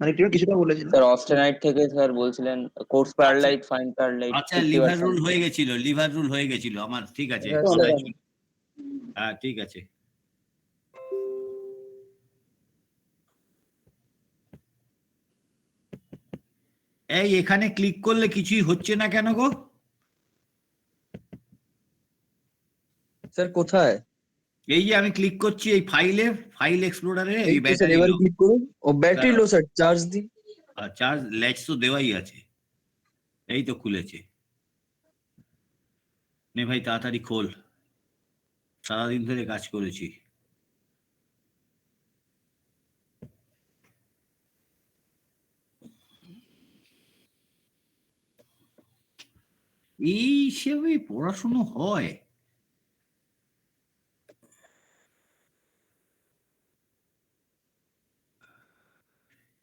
মানে একটু কিছুটা বলেছিলাম। স্যার অস্টেনাইট থেকে স্যার বলছিলেন কোর্স পারলাইট, ফাইন পারলাইট আচ্ছা, 50%। লিভার রুল হয়ে গেছিল আমার, ঠিক আছে। হ্যাঁ, ঠিক আছে। এই এখানে ক্লিক করলে কিছুই হচ্ছে না কেন গো? স্যার কোথায়? এই যে আমি ক্লিক করছি এই ফাইল এক্সপ্লোরারে, এই এই তো স্যার, ব্যাটারি এবার লো। ক্লিক করুন। ও ব্যাটারি লো স্যার, চার্জ দিন। চার্জ ল্যাচ তো দেওয়াই আছে, এই তো খুলেছে। নে ভাই তাড়াতাড়ি খোল, সারাদিন ধরে কাজ করেছি। এই হিসেবে পড়াশুনো হয়?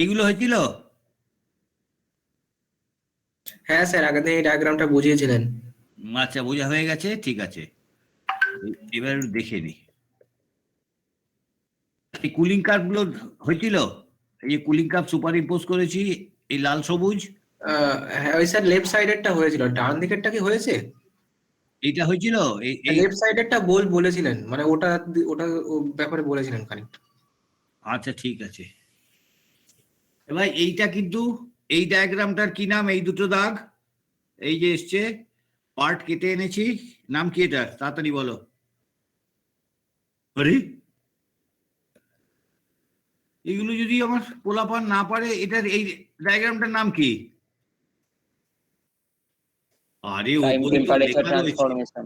এগুলো হয়েছিল? হ্যাঁ স্যার, আগের দিন এই ডায়াগ্রামটা বুঝিয়েছিলেন। আচ্ছা, বোঝা হয়ে গেছে, ঠিক আছে। এবার দেখে নি এই কুলিং কার্ভ গুলো হয়েছিল। এই যে কুলিং কার্ভ সুপার ইম্পোজ করেছি, এই লাল সবুজ। হ্যাঁ ওই স্যার লেফট সাইডেরটা হয়েছিল, ডান দিকেরটা কি হয়েছে? এইটা হয়েছিল, এই লেফট সাইডেরটা বলেছিলেন, মানে ওটা ওটা ব্যাপারে বলেছিলেন খানিকটা। আচ্ছা, ঠিক আছে। এবার এইটা কিন্তু, এই ডায়াগ্রামটার কি নাম? এই দুটো দাগ এই যে এসছে, পার্ট কেটে এনেছি, নাম কি এটা? তাড়াতাড়ি বলো। আরে এগুলো যদি আমার পোলাপান না পারে, এটার এই ডায়াগ্রামটার নাম কি? আরে টাইম ওপরে তো টেম্পারেচার লেখা রয়েছে, transformation.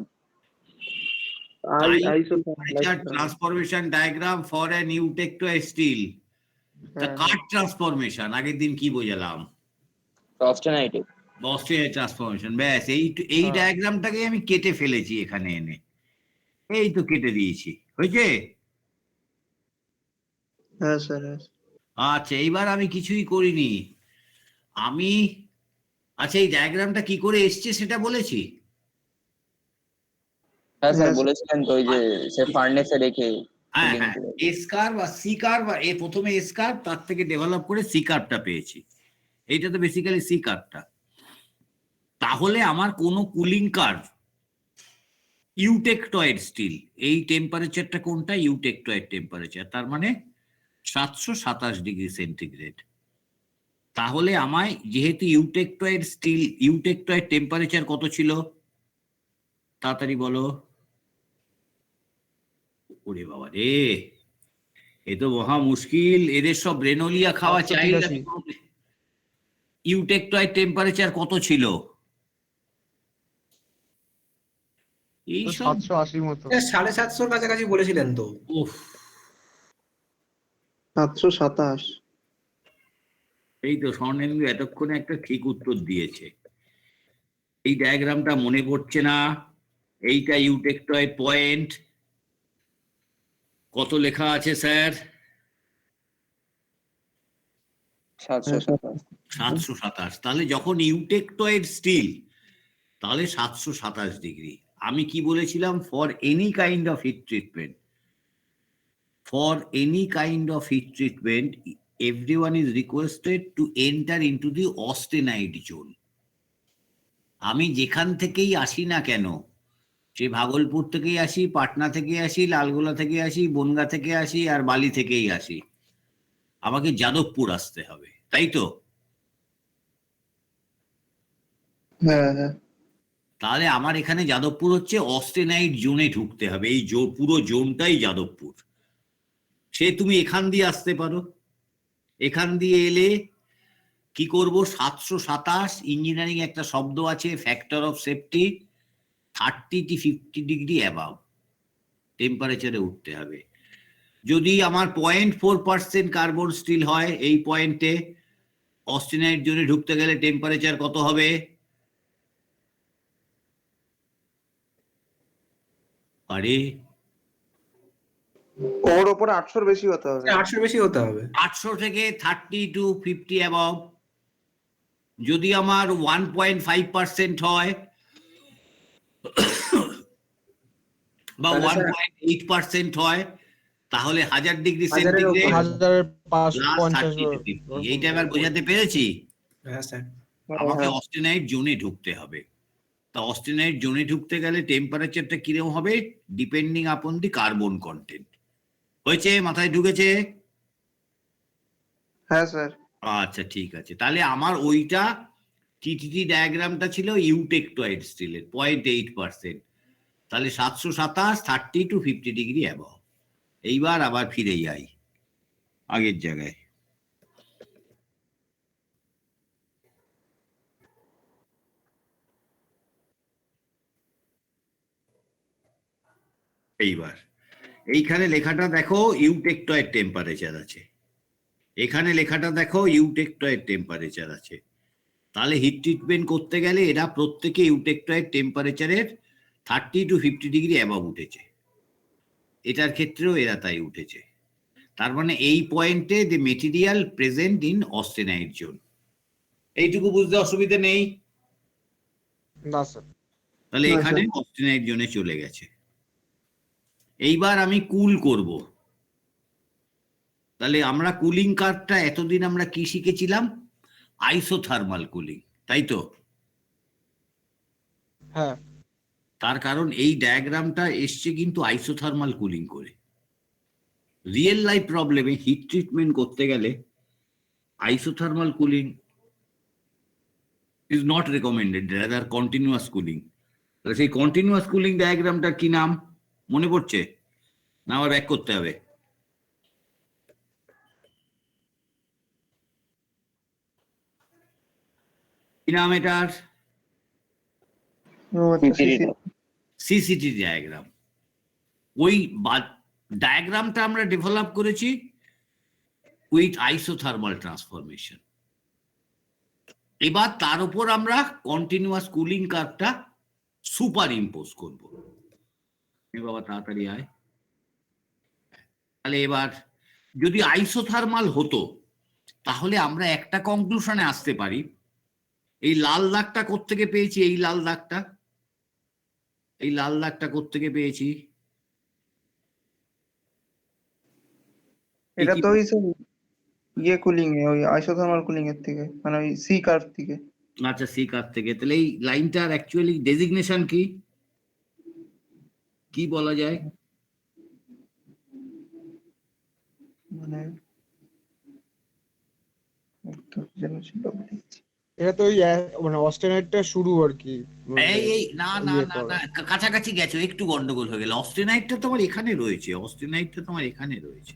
Transformation diagram for a new টেকটো স্টিল। তা কাট ট্রান্সফরমেশন আগের দিন কি বোঝালাম? অস্টেনাইট। বস্টিয়ার ট্রান্সফরমেশন, ব্যাস এই ডায়াগ্রামটাকে আমি কেটে ফেলেছি এখানে এনে, এই তো কেটে দিয়েছি, হয়েছে? হ্যাঁ স্যার। আচ্ছা, এইবার আমি কিছুই করিনি আমি। আচ্ছা, এই ডায়াগ্রামটা কি করে এসছে সেটা বলেছি? হ্যাঁ স্যার বলেছিলেন তো, ওই যে সে ফার্নেসে রেখে। হ্যাঁ হ্যাঁ, এস কার্ভ বা সি কার্ভ, বা প্রথমে এস কার্ভ, তার থেকে ডেভেলপ করে সি কার্ভটা পেয়েছি। এইটা তো বেসিক্যালি সি কার্ভটা। তাহলে আমার কোনো কুলিং কার্ভ, ইউটেকটয়েড স্টিল, এই টেম্পারেচারটা কোনটা? ইউটেকটয়েড টেম্পারেচার, তার মানে 727°C। তাহলে আমায়, যেহেতু ইউটেকটয়েড স্টিল, ইউটেকটয়েড টেম্পারেচার কত ছিল তাড়াতাড়ি বলো। ওরে বাবা রে, এ তো মহা মুশকিল, এদের সব ব্রেনোলিয়া খাওয়া চাই। ইউটেকটয়েড টেম্পারেচার কত ছিল? এই 780 মতো। 750 কাছাকাছি বলেছিলেন তো। 727। এই তো স্বর্ণেন্দু এতক্ষণে একটা ঠিক উত্তর দিয়েছে। এই ডায়াগ্রামটা মনে পড়ছে না। এইটা ইউটেকটয়েড পয়েন্ট, কত লেখা আছে স্যার? 727। তাহলে যখন ইউটেকটয়েড স্টিল, তাহলে 727°। আমি কি বলেছিলাম? For any kind of heat treatment, for any kind of heat treatment everyone is requested to enter into the austenite zone. আমি যেখান থেকেই আসি না কেন, সে ভাগলপুর থেকেই আসি, পাটনা থেকে আসি, লালগোলা থেকে আসি, বনগা থেকে আসি, আর বালি থেকেই আসি, আমাকে যাদবপুর আসতে হবে, তাই তো? তাহলে আমার এখানে যাদবপুর হচ্ছে অস্টেনাইট জোনে ঢুকতে হবে, এই পুরো জোনটাই যাদবপুর। সে তুমি এখান দিয়ে আসতে পারো, এখান দিয়ে এলে কি করব? 727, ইঞ্জিনিয়ারিং একটা শব্দ আছে, ফ্যাক্টর অফ সেফটি, 30-50° অ্যাবাভ টেম্পারেচারে উঠতে হবে। যদি আমার 0.4% কার্বন স্টিল হয়, এই পয়েন্টে অস্টেনাইট জোনে ঢুকতে গেলে টেম্পারেচার কত হবে? আরে ওর উপরে 800 বেশি হতে হবে। 800 বেশি হতে হবে। 800 থেকে 30-50 অ্যাবাভ। যদি আমার 1.5% হয় বা 1.8% হয়, তাহলে 1000 ডিগ্রি হাজারের সেন্টিগ্রেড উপরে। 1550 +30 এইটা এবার বোঝাতে পেরেছি। হ্যাঁ স্যার। আমাকে হ্যাঁ। অস্টেনাইট জোনে ঢুকতে হবে। তা অস্টেনাইট জোনে ঢুকতে গেলে টেম্পারেচারটা কিরকম হবে? ডিপেন্ডিং আপন দি কার্বন কন্টেন্ট। হয়েছে? মাথায় ঢুকেছে? হ্যাঁ স্যার। আচ্ছা ঠিক আছে, তাহলে আমার ওইটা টিটিটি ডায়াগ্রামটা ছিল ইউটেকটয়েড স্টিলের 0.8%। তাহলে 727 30 to 50 ডিগ্রি অ্যাবভ। এইবার আবার ফিরে যাই আগের জায়গায়। এইবার এইখানে লেখাটা দেখো ইউটেকটয়েড টেম্পারেচার আছে, এখানে লেখাটা দেখো ইউটেকটয়েড টেম্পারেচার আছে। তাহলে হিট ট্রিটমেন্ট করতে গেলে এরা প্রত্যেকে ইউটেকটয়েড টেম্পারেচারের 30 to 50 ডিগ্রি অ্যাবভ উঠেছে, এটার ক্ষেত্রেও এরা তাই উঠেছে। তার মানে এই পয়েন্টে the material present in austenite zone. এইটুকু বুঝতে অসুবিধা নেই? না স্যার। তাহলে না, এখানে স্যার। অস্টেনাইট জোনে চলে গেছে। এইবার আমি কুল করব। তাহলে আমরা কুলিং কার্ভটা এতদিন আমরা কি শিখেছিলাম? আইসোথার্মাল কুলিং, তাই তো? হ্যাঁ। তার কারণ এই ডায়াগ্রামটা এসছে কিন্তু আইসোথার্মাল কুলিং করে। রিয়েল লাইফ প্রবলেমে হিট ট্রিটমেন্ট করতে গেলে isothermal cooling is not recommended, rather continuous cooling. তাহলে সেই কন্টিনিউয়াস কুলিং ডায়াগ্রামটার কি নাম মনে পড়ছে? না আবার ব্যাক করতে হবে? কি নাম এটার? ও আচ্ছা, CCD সিসিটি ডায়াগ্রাম। ওই ডায়াগ্রামটা আমরা ডেভেলপ করেছি উইথ আইসোথার্মাল ট্রান্সফরমেশন। এবার তার উপর আমরা কন্টিনিউয়াস কুলিং কার্ভটা সুপার ইম্পোজ করবো। বাবা তাড়াতাড়ি আয়। তাহলে এবার যদি আইসোথার্মাল হতো তাহলে আমরা একটা কনক্লুশনে আসতে পারি। এই লাল দাগটা কোত্থেকে পেয়েছি? এই লাল দাগটা, এই লাল দাগটা কোত্থেকে পেয়েছি? এটা তো ওই স্যার ইয়ে কুলিং এ, ওই আইসোথার্মাল কুলিং এর থেকে, মানে ওই সি কার্ভ থেকে। আচ্ছা সি কার্ভ থেকে। তাহলে এই লাইনটার অ্যাকচুয়ালি ডেজিগনেশন কি, কি বলা যায়? মানে একটু যেন ছিল বলেছি। এটা তো ওই মানে অস্টেনাইটটা শুরু আর কি। মানে এই না না ইয়ে না করা। না, কাছাকাছি গেছো, একটু গন্ডগোল হয়ে গেল। অস্টেনাইটটা তোমার এখানে রয়েছে, অস্টেনাইটটা তোমার এখানে রয়েছে।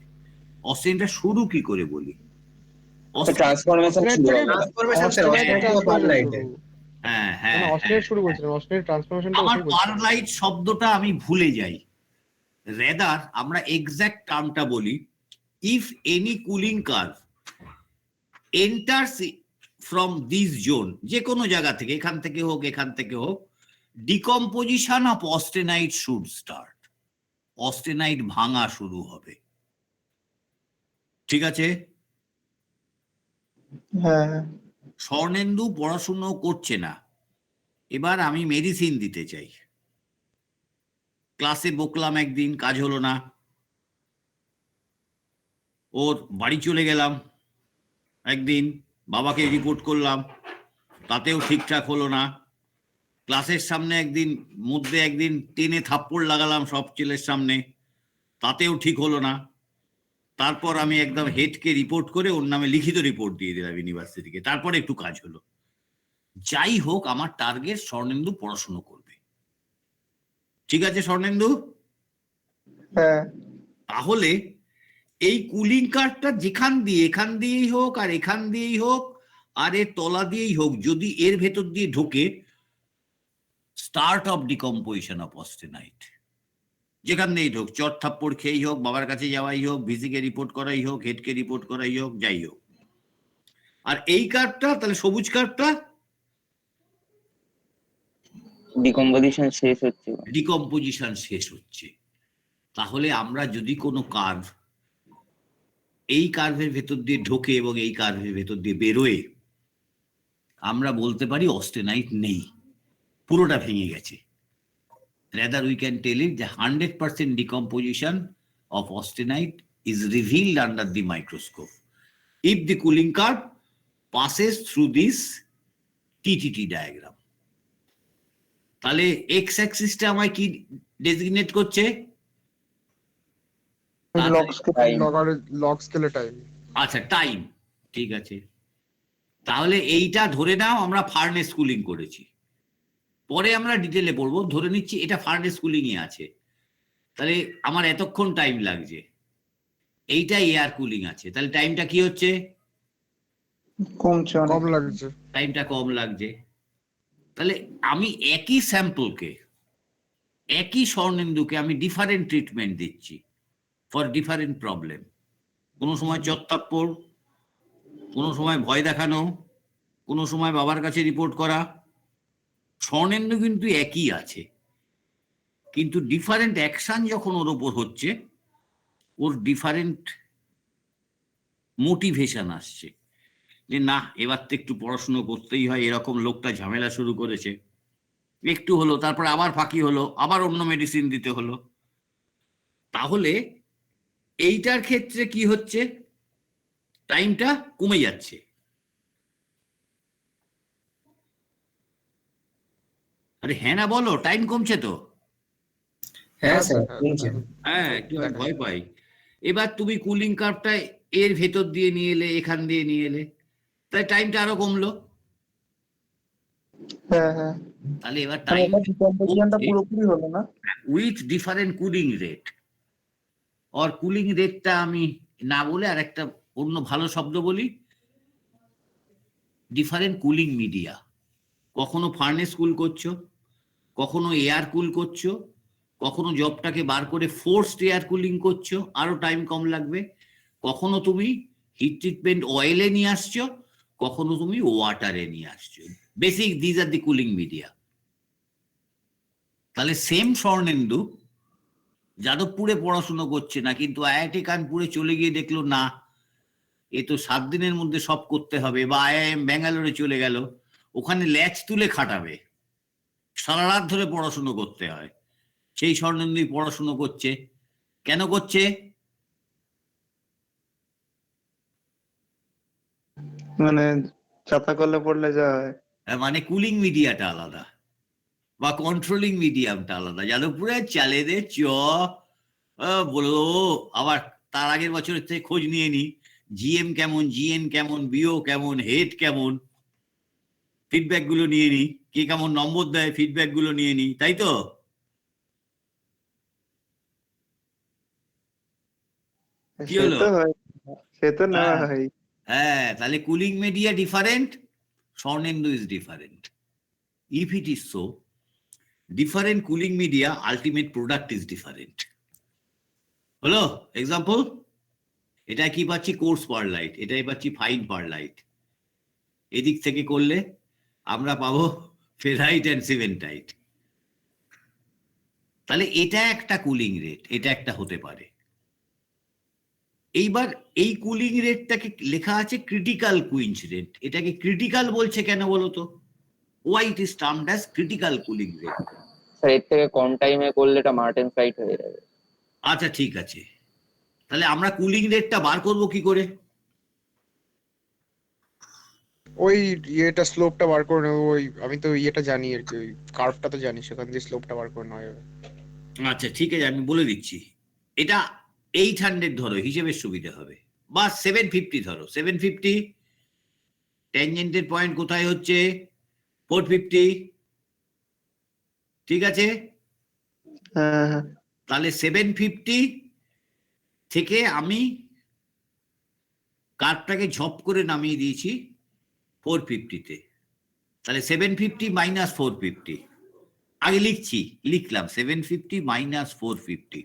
অস্টেনটা শুরু কি করে বলি? ট্রান্সফরমেশন অস্টেনাইট শুরু থেকে হবে। ট্রান্সফরমেশন স্যার, অস্টেনাইট অস্টেনাইট থেকে ট্রান্সফরমেশন পারলাইটে। শুরু। হ্যাঁ মানে হ্যাঁ অস্টেনাইট শুরু হ্যাঁ। বলছিলেন, অস্টেনাইট ট্রান্সফরমেশনটা আমার ওখানেই বলছিলেন। পারলাইট শব্দটা আমি ভুলে যাই। রেদার আমরা এক্সাক্ট টার্মটা বলি, if any cooling curve enters from this zone, যে কোনো জায়গা থেকে, এখান থেকে হোক এখান থেকে হোক, ডিকম্পোজিশন অফ অস্টেনাইট শুড স্টার্ট। অস্টেনাইট ভাঙা শুরু হবে। ঠিক আছে? হ্যাঁ হ্যাঁ। স্বর্ণেন্দু পড়াশুনো করছে না, এবার আমি মেডিসিন দিতে চাই। ক্লাসে বকলাম, একদিন কাজ হলো না, ওর বাড়ি চলে গেলাম, একদিন বাবাকে রিপোর্ট করলাম, তাতেও ঠিকঠাক হলো না। ক্লাসের সামনে একদিন মধ্যে একদিন টেনে থাপ্পড় লাগালাম সব ছেলের সামনে, তাতেও ঠিক হলো না। তারপর আমি একদম হেডকে রিপোর্ট করে ওর নামে লিখিত রিপোর্ট দিয়ে দিলাম ইউনিভার্সিটিকে, তারপরে একটু কাজ হলো। যাই হোক, আমার টার্গেট স্বর্ণেন্দু পড়াশুনো করবে। ঠিক আছে স্বর্ণেন্দু? হ্যাঁ। তাহলে এই কুলিং কার্ভটা যেখান দিয়ে, এখান দিয়েই হোক আর এখান দিয়েই হোক আর এর তলা দিয়েই হোক, যদি এর ভেতর দিয়ে ঢোকে, স্টার্ট অফ ডিকম্পোজিশন অফ অস্টেনাইট। যেখান দিয়েই ঢোক, চট থাপ্পড় খেয়েই হোক, বাবার কাছে যাওয়াই হোক, ভিসিকে রিপোর্ট করাই হোক, হেডকে রিপোর্ট করাই হোক, যাই হোক। আর এই কার্ভটা, তাহলে সবুজ কার্ভটা ডিকম্পোজিশন শেষ হচ্ছে। ডিকম্পোজিশন শেষ হচ্ছে। তাহলে আমরা যদি কোনো কার্ভ এই কার্ভের ভেতর দিয়ে ঢোকে এবং এই কার্ভের ভেতর দিয়ে বেরোয়, আমরা বলতে পারি অস্টেনাইট নেই, পুরোটা ভেঙে গেছে। রাদার উই ক্যান টেল ইট যে 100% decomposition of austenite is revealed under the microscope if the cooling curve passes through this TTT diagram. তাহলে এক্স অ্যাক্সিসটা আমায় কি ডেজিগনেট করছে? Log scale. লগ স্কেলে টাইম। আচ্ছা, টাইম, ঠিক আছে। তাহলে এইটা ধরে নাও আমরা ফার্নেস কুলিং করেছি, পরে আমরা ডিটেলে পড়বো। ধরে নিচ্ছি এটা ফার্নেস কুলিং এ আছে, তাহলে আমার এতক্ষণ টাইম লাগছে। এইটা এয়ার কুলিং আছে, তাহলে টাইমটা কি হচ্ছে? কমছে, কম লাগছে। টাইমটা কম লাগছে। তাহলে আমি একই স্যাম্পলকে, একই স্বর্ণেন্দুকে আমি ডিফারেন্ট ট্রিটমেন্ট দিচ্ছি ফর ডিফারেন্ট প্রবলেম। কোনো সময় চত্তাপ্পড়, কোনো সময় ভয় দেখানো, কোনো সময় বাবার কাছে রিপোর্ট করা। স্বর্ণেন্দু কিন্তু একই আছে, কিন্তু ডিফারেন্ট অ্যাকশন যখন ওর ওপর হচ্ছে, ওর ডিফারেন্ট মোটিভেশন আসছে যে না এবার তো একটু পড়াশুনো করতেই হয়, এরকম লোকটা ঝামেলা শুরু করেছে, একটু হলো, তারপর আবার ফাঁকি হলো, আবার অন্য মেডিসিন দিতে হলো। তাহলে এইটার ক্ষেত্রে কি হচ্ছে? টাইমটা কমে যাচ্ছে। আরে হ্যাঁ না বলো, টাইম কমছে তো? হ্যাঁ স্যার কমছে। হ্যাঁ, একটু আমি ভয় পাই। এবার তুমি কুলিং কার্ভটা এর ভেতর দিয়ে নিয়ে এলে, এখান দিয়ে নিয়ে এলে, তাই টাইমটা আরো কমলো। হ্যাঁ হ্যাঁ, তাহলে এবার মানে টাইম এটা ডিকম্পোজিশনটা পুরোপুরি হলো না। With different cooling rate. আর কুলিং রেটটা আমি না বলে আর একটা অন্য ভালো শব্দ বলি, ডিফারেন্ট কুলিং মিডিয়া। কখনো ফার্নেস কুল করছো, কখনো এয়ার কুল করছো, কখনো জবটাকে বার করে ফোর্সড এয়ার কুলিং করছো, আরো টাইম কম লাগবে। কখনো তুমি হিট ট্রিটমেন্ট অয়েলে নিয়ে আসছো, কখনো তুমি ওয়াটারে নিয়ে আসছো। Basic these are the cooling media. তাহলে সেম স্বর্ণেন্দু যাদবপুরে পড়াশুনো করছে না, কিন্তু আইআইটি কানপুরে চলে গিয়ে দেখলো না এ তো 7 দিনের মধ্যে সব করতে হবে, বা আইআইএম ব্যাঙ্গালোরে চলে গেল, ওখানে ল্যাচ তুলে খাটাবে, সারা রাত ধরে পড়াশুনো করতে হয়। সেই স্বর্ণেন্দুই পড়াশুনো করছে। কেন করছে? মানে ছাতা করলে পড়লে যা হয়। মানে কুলিং মিডিয়াটা আলাদা বা কন্ট্রোলিং মিডিয়ামটা আলাদা। যাদবপুরে চালে দে চ বলো, আবার তার আগের বছরের থেকে খোঁজ নিয়ে নি, জিএম কেমন, জিএন কেমন, বিও কেমন, হেড কেমন, ফিডব্যাক গুলো নিয়ে নি, কে কেমন নম্বর দেয়, ফিডব্যাক গুলো নিয়ে নি, তাই তো? কি সে হলো? তো হয়, সে তো নেওয়া হ্যাঁ। হয়। হ্যাঁ, তাহলে cooling media different, Swarnendu is different. If it is so, different cooling media, ultimate product is different. হলো এক্সাম্পল? এটা কি পাচ্ছি? কোর্স পারলাইট, এটাই পাচ্ছি ফাইন পারলাইট। এদিক থেকে করলে আমরা পাবো ফেরাইট অ্যান্ড সিমেন্টাইট। তাহলে এটা একটা কুলিং রেট, এটা একটা হতে পারে। এইবার এই কুলিং রেটটাকে লেখা আছে ক্রিটিক্যাল কুইঞ্চ রেট। এটাকে ক্রিটিক্যাল বলছে কেন বলো তো? Why it is termed as critical cooling rate. Sir এর থেকে কম টাইমে করলে এটা মার্টেন ফ্লাইট হয়ে যাবে। আচ্ছা ঠিক আছে, তাহলে আমরা কুলিং রেটটা বার করব কি করে? ওই ইয়েটা স্লোপটা বার করে নেবো। ওই আমি তো ইয়েটা জানি আর কি, ওই কার্ভটা তো জানি, সেখান দিয়ে স্লোপটা বার করে নেওয়া যাবে। আচ্ছা ঠিক আছে, আমি বলে দিচ্ছি। এটা 800 ধরো, হিসেবের সুবিধা হবে, বা 750 ধরো। 750 ট্যানজেন্টের পয়েন্ট কোথায় হচ্ছে? 450, ঠিক আছে? হ্যাঁ হ্যাঁ, তাহলে 750 থেকে আমি কার্ভটাকে ঝপ করে নামিয়ে দিয়েছি 450-তে। তাহলে 750 মাইনাস 450, আগে লিখলাম 750 মাইনাস 450।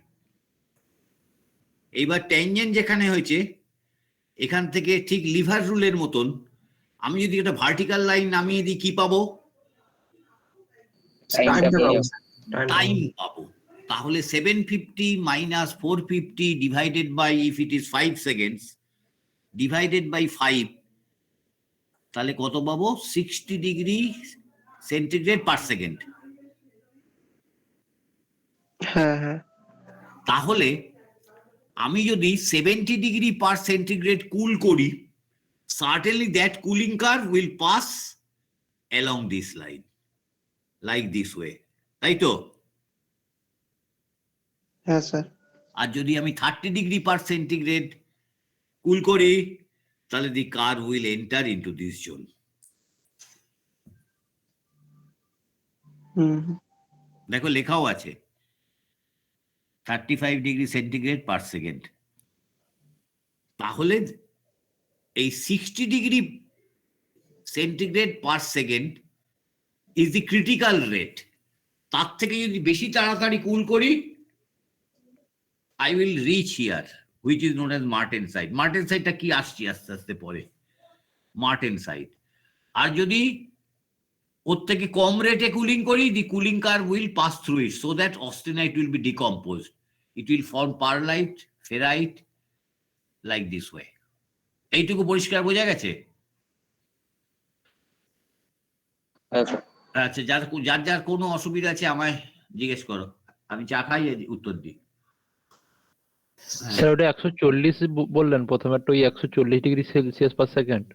এইবার ট্যানজেন্ট যেখানে হয়েছে, এখান থেকে ঠিক লিভার রুলের মতন আমি যদি একটা ভার্টিক্যাল লাইন নামিয়ে দিই, কি পাবো? টাইম পাবো। তাহলে 750 minus 450 divided by, if it is 5 seconds, divided by 5, তাহলে কত পাবো? 60 ডিগ্রি সেন্টিগ্রেড পার সেকেন্ড। হ্যাঁ হ্যাঁ, তাহলে আমি যদি 70°C কুল করি, certainly that cooling curve will pass along this line, like this way, তাই তো? হ্যাঁ স্যার। আর যদি আমি 30°C কুল করি, তাহলে the curve will enter into this zone. হুম। দেখো লেখাও আছে 35°C/s। তাহলে এই 60°C/s is the critical rate। তার থেকে যদি বেশি তাড়াতাড়ি কুল করি, I will reach here, which is known as Martensite। Martensiteটা কি আসছি আস্তে আস্তে পরে, Martensite। আর যদি ওর থেকে কম রেটে কুলিং করি, the cooling curve will pass through it so that austenite will be decomposed, it will form pearlite, ferrite, like this way। এইটুকু পরিষ্কার বোঝা গেছে? হ্যাঁ স্যার। আচ্ছা, যার যার যার কোনো অসুবিধা আছে আমায় জিজ্ঞেস করো, আমি চা খাই উত্তর দিই। স্যার ওটা 140 বললেন প্রথমে, একটা ওই 140°C/s।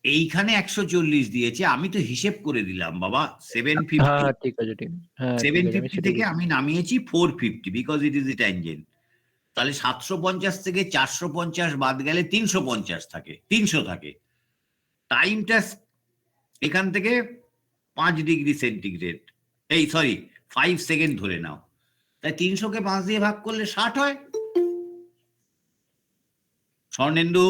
এইখানে 140 দিয়েছে, আমি তো হিসেব করে দিলাম বাবা, 750। হ্যাঁ ঠিক আছে, ঠিক আছে, হ্যাঁ ঠিক আছে, আমি 750 সেটাই থেকে বলছি। আমি নামিয়েছি 450 because it is A tangent. তাহলে 750 থেকে 450 বাদ গেলে 350 থাকে, 300 থাকে। টাইমটা এখান থেকে 5°C, এই সরি 5 সেকেন্ড ধরে নাও, তাই 300-কে 5 দিয়ে ভাগ করলে 60 হয়। স্বর্ণেন্দু,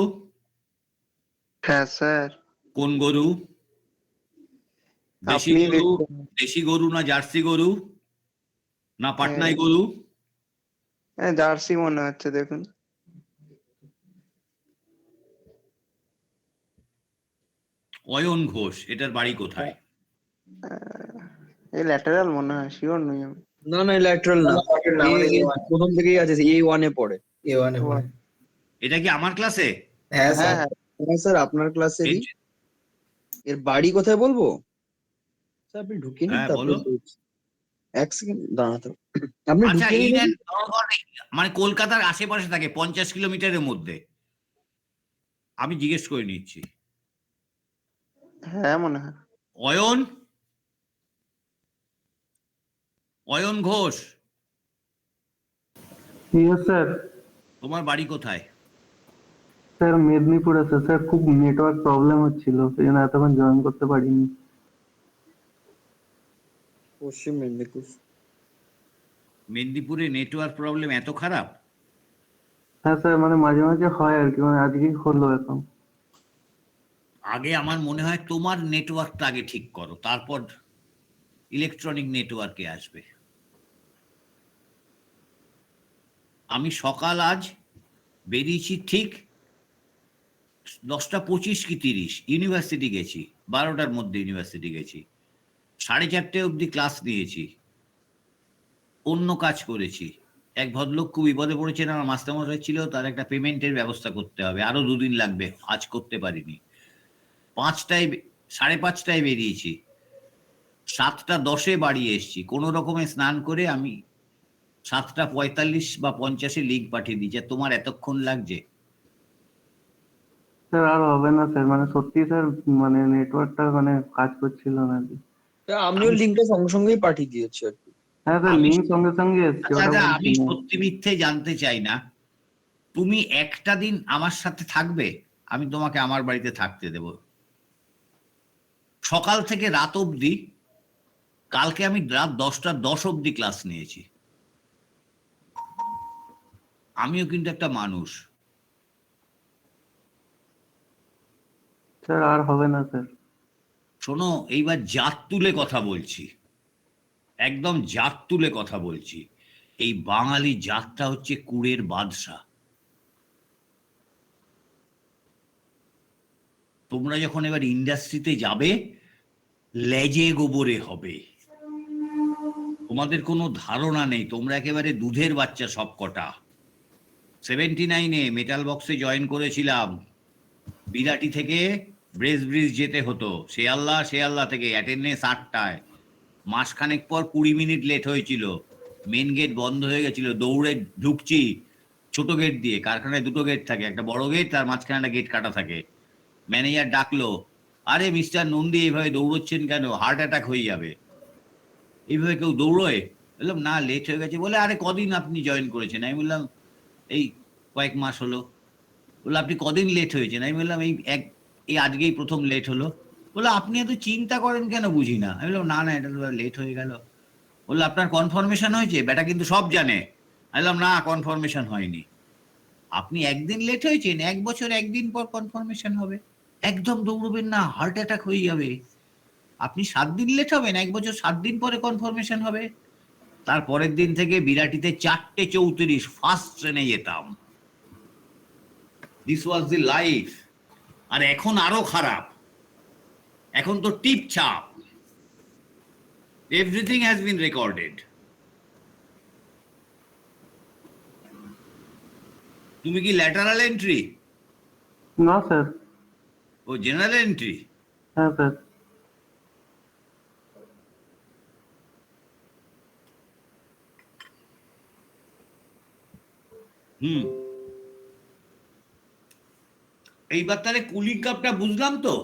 হ্যাঁ স্যার। কোন গরু? দেশি আপনি গরু, দেখুন। দেশি গরু না জার্সি গরু না পাটনাই হ্যাঁ। গরু? হ্যাঁ জার্সি মনে হচ্ছে, দেখুন। অয়ন ঘোষ, এটার বাড়ি কোথায়? এই ল্যাটারাল মনে হয়, শিওর নই আমি। না না ল্যাটারাল না, না, আমাদের এই A1 প্রথম থেকেই আছে, A1 এ পড়ে। A1 এ পড়ে। এটা কি আমার ক্লাসে? হ্যাঁ হ্যাঁ স্যার। হ্যাঁ। হ্যাঁ স্যার, আপনার ক্লাসেরই। এর বাড়ি কোথায় বলবো স্যার? আপনি ঢুকিয়ে নিন, হ্যাঁ, তারপরে বলো। বলছি। এক সেকেন্ড দাঁড়াতে হবে। আপনি আচ্ছা, ঢুকিয়ে এই নিন। নেন, মানে কলকাতার আশেপাশে থাকে, 50 কিলোমিটারের মধ্যে। আমি জিজ্ঞেস করে নিচ্ছি। হ্যাঁ মনে হয়। Ayan, Ayan Ghosh, yes sir. তোমার বাড়ি কোথায়? স্যার মেদিনীপুর আছে স্যার, খুব নেটওয়ার্ক প্রবলেম হচ্ছিল, সেই জন্য এতক্ষণ জয়েন করতে পারিনি। পশ্চিম মেদিনীপুর। মেদিনীপুরে নেটওয়ার্ক প্রবলেম এত খারাপ? হ্যাঁ স্যার, মানে মাঝে মাঝে হয় আর কি, মানে আজকেই হলো এখন। আগে আমার মনে হয় তোমার নেটওয়ার্কটা আগে ঠিক করো, তারপর ইলেকট্রনিক নেটওয়ার্কে আসবে। আমি সকাল আজ বেরিয়েছি ঠিক 10টা 25 কি 30, ইউনিভার্সিটি গেছি, 12টার মধ্যে ইউনিভার্সিটি গেছি, 4:30 অবধি ক্লাস নিয়েছি, অন্য কাজ করেছি। এক ভদ্রলোক খুব বিপদে পড়েছেন, আমার মাস্টারমশাই ছিল, তার একটা পেমেন্টের ব্যবস্থা করতে হবে, আরো 2 দিন লাগবে, আজ করতে পারিনি। 5:30 বেরিয়েছি, 7:10 বাড়ি এসেছি, কোনো রকমে স্নান করে আমি 7:45 বা 50 লিঙ্ক পাঠিয়ে দিয়েছি। আর তোমার এতক্ষণ লাগছে? স্যার আর হবে না স্যার, মানে সত্যি স্যার, মানে নেটওয়ার্কটা মানে কাজ করছিল না আর কি। আমিও লিঙ্কটা সঙ্গে সঙ্গেই পাঠিয়ে দিয়েছি আর কি। হ্যাঁ স্যার, আমি- লিঙ্ক সঙ্গে সঙ্গে এসছে, ওটা দাদা, বলছি আমি না। সত্যি মিথ্যে জানতে চাই না, তুমি একটা দিন আমার সাথে থাকবে, আমি তোমাকে আমার বাড়িতে থাকতে দেব, সকাল থেকে রাত অবধি। কালকে আমি রাত 10টা 10 অবধি ক্লাস নিয়েছি। আমিও কিন্তু একটা মানুষ। স্যার আর হবে না স্যার। শোনো, এইবার জাত তুলে কথা বলছি, একদম জাত তুলে কথা বলছি। এই বাঙালি জাতটা হচ্ছে কুড়ের বাদশা। তোমরা যখন এবার ইন্ডাস্ট্রিতে যাবে, লেজে গোবরে হবে, তোমাদের কোনো ধারণা নেই, তোমরা একেবারে দুধের বাচ্চা সব কটা। 79-এ মেটাল বক্সে জয়েন করেছিলাম, বিরাটি থেকে ব্রিজ যেতে হতো, শেয়াল্লা থেকে অ্যাটেন্ডেন্স 8টায়, মাসখানেক পর 20 মিনিট লেট হয়েছিল, মেন গেট বন্ধ হয়ে গেছিল, দৌড়ে ঢুকছি, ছোট গেট দিয়ে, কারখানায় দুটো গেট থাকে, একটা বড় গেট আর মাঝখানে একটা গেট কাটা থাকে। ম্যানেজার ডাকলো, আরে মিস্টার নন্দী এইভাবে দৌড়চ্ছেন কেন, হার্ট অ্যাটাক হয়ে যাবে। এইভাবে কেউ দৌড়োয়? বললাম না, লেট হয়ে গেছে। বলে আরে কদিন আপনি জয়েন করেছেন? আমি বললাম এই কয়েক মাস হলো। বললো আপনি কদিন লেট হয়েছেন? আমি বললাম এই আজকেই প্রথম লেট হলো। বললো আপনি এত চিন্তা করেন কেন, বুঝি না। আমি বললাম না না, এটা তো লেট হয়ে গেল। বললো আপনার কনফার্মেশন হয়েছে? বেটা কিন্তু সব জানে। আমি বললাম না, কনফার্মেশন হয়নি। আপনি একদিন লেট হয়েছেন, 1 বছর 1 দিন পর কনফার্মেশন হবে। একদম দৌড়বেন না, হার্ট অ্যাটাক হয়ে যাবে। আপনি 7 দিন লেট হবেন, 1 বছর 7 দিন পরে কনফার্মেশন হবে। তারপরের দিন থেকে বিরাটিতে 4:34 ফার্স্ট ট্রেনে যেতাম। This was the life. আর এখন আরো খারাপ, এখন তো টিপ ছাপ, এভরিথিং হ্যাজ বিন রেকর্ডেড। তুমি কি ল্যাটারাল এন্ট্রি? না স্যার। ও জেনারেল এন্ট্রি? হ্যাঁ স্যার। হুম, এইবার তাহলে কুলিং কাপটা বুঝলাম তো।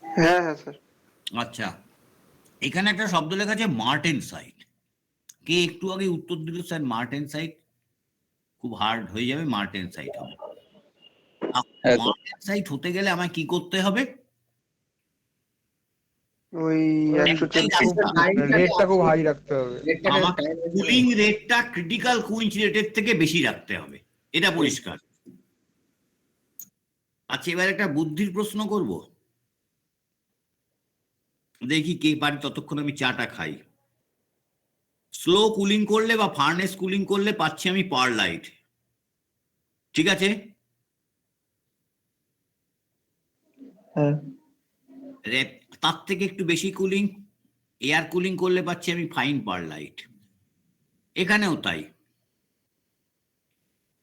হ্যাঁ হ্যাঁ স্যার। আচ্ছা, এখানে একটা শব্দ লেখা আছে মার্টেন সাইট। কে একটু আগে উত্তর দিল স্যার মার্টেন সাইট? খুব হার্ড হয়ে যাবে, মার্টেন সাইট হবে। হ্যাঁ, স্যার। মার্টেন সাইট হতে গেলে আমায় কি করতে হবে? ওই 140 রেটটা খুব হাই রাখতে হবে। আমাকে কুলিং রেটটা ক্রিটিক্যাল কুইঞ্চ রেটের থেকে বেশি রাখতে হবে, এটা পরিষ্কার। আচ্ছা, এবার একটা বুদ্ধির প্রশ্ন করব, দেখি কে পারে। ততক্ষণ আমি চাটা খাই। স্লো কুলিং করলে বা ফার্নেস কুলিং করলে পাচ্ছি আমি পারলাইট, ঠিক আছে? হ্যাঁ। তার থেকে একটু বেশি কুলিং, এয়ার কুলিং করলে পাচ্ছি আমি ফাইন পারলাইট। এখানেও তাই,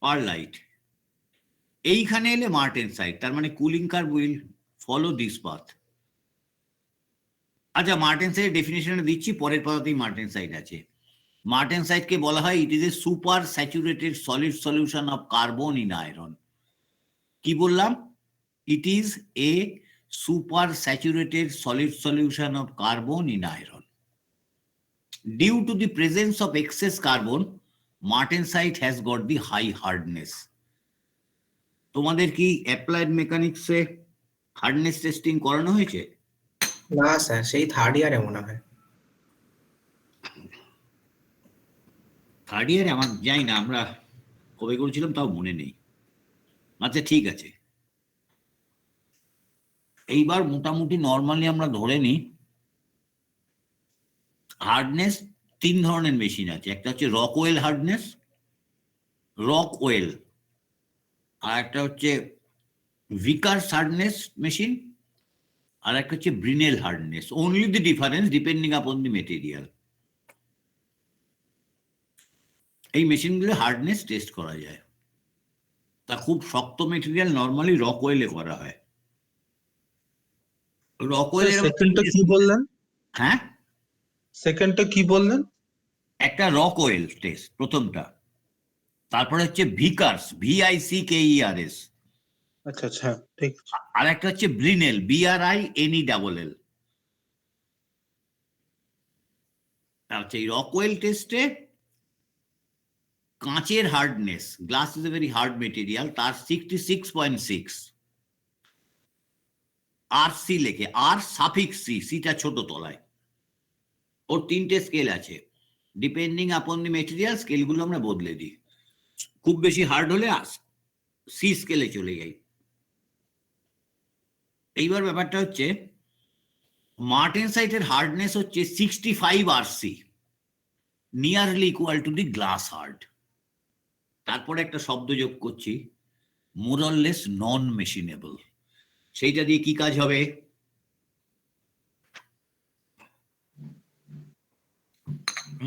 পারলাইট। এইখানে এলে মার্টেন সাইট, তার মানে cooling curve will follow this path. আচ্ছা, মার্টেন সাইট ডেফিনেশন দিচ্ছি, পরের পাতাতেই মার্টেন সাইট আছে। মার্টেন সাইটকে বলা হয় it is a super saturated solid solution of carbon in iron. কি বললাম? It is a super saturated solid solution of carbon in iron. Due to the presence of excess carbon, martensite has got the high hardness. তোমাদের কি applied মেকানিক্সে hardness testing করানো হয়েছে? না sir, সেই third ইয়ারে মনে হয়। থার্ড ইয়ারে? আমার জানি না আমরা কবে করেছিলাম, তাও মনে নেই। আচ্ছা ঠিক আছে, এইবার মোটামুটি নর্মালি আমরা ধরে নিই হার্ডনেস 3 ধরনের মেশিন আছে। একটা হচ্ছে Rockwell hardness, Rockwell, আর একটা হচ্ছে ভিকার্স হার্ডনেস মেশিন, আর একটা হচ্ছে Brinell hardness. Only the difference depending upon the material. এই মেশিনগুলো হার্ডনেস টেস্ট করা যায়। তা খুব শক্ত মেটেরিয়াল নর্মালি রক ওয়েলে করা হয়। রক ওয়েলের সেকেন্ডটা কি বললেন? হ্যাঁ, সেকেন্ডটা কি বললেন? একটা রক ওয়েল টেস্ট প্রথমটা, তারপরে হচ্ছে ভিকার্স, VICKERS, আচ্ছা আচ্ছা, ঠিক আছে। আর একটা হচ্ছে ব্রিনেল, BRINELL। আচ্ছা, এই রক ওয়েল টেস্টে কাঁচের hardness, glass is a very hard material, তার 66.6। RC লেখে, R সাফিক্স C, সিটা ছোট তলায়। ওর 3টে স্কেল আছে, ডিপেন্ডিং আপন দি মেটেরিয়াল স্কেলগুলো আমরা বদলে দিই। খুব বেশি হার্ড হলে C স্কেলে চলে যাই। এইবার ব্যাপারটা হচ্ছে মার্টেনসাইটের হার্ডনেস হচ্ছে 65 RC, nearly equal to the glass hard. তারপরে একটা শব্দ যোগ করছি, মোরলেস নন মেশিনেবল। সেইটা দিয়ে কি কাজ হবে?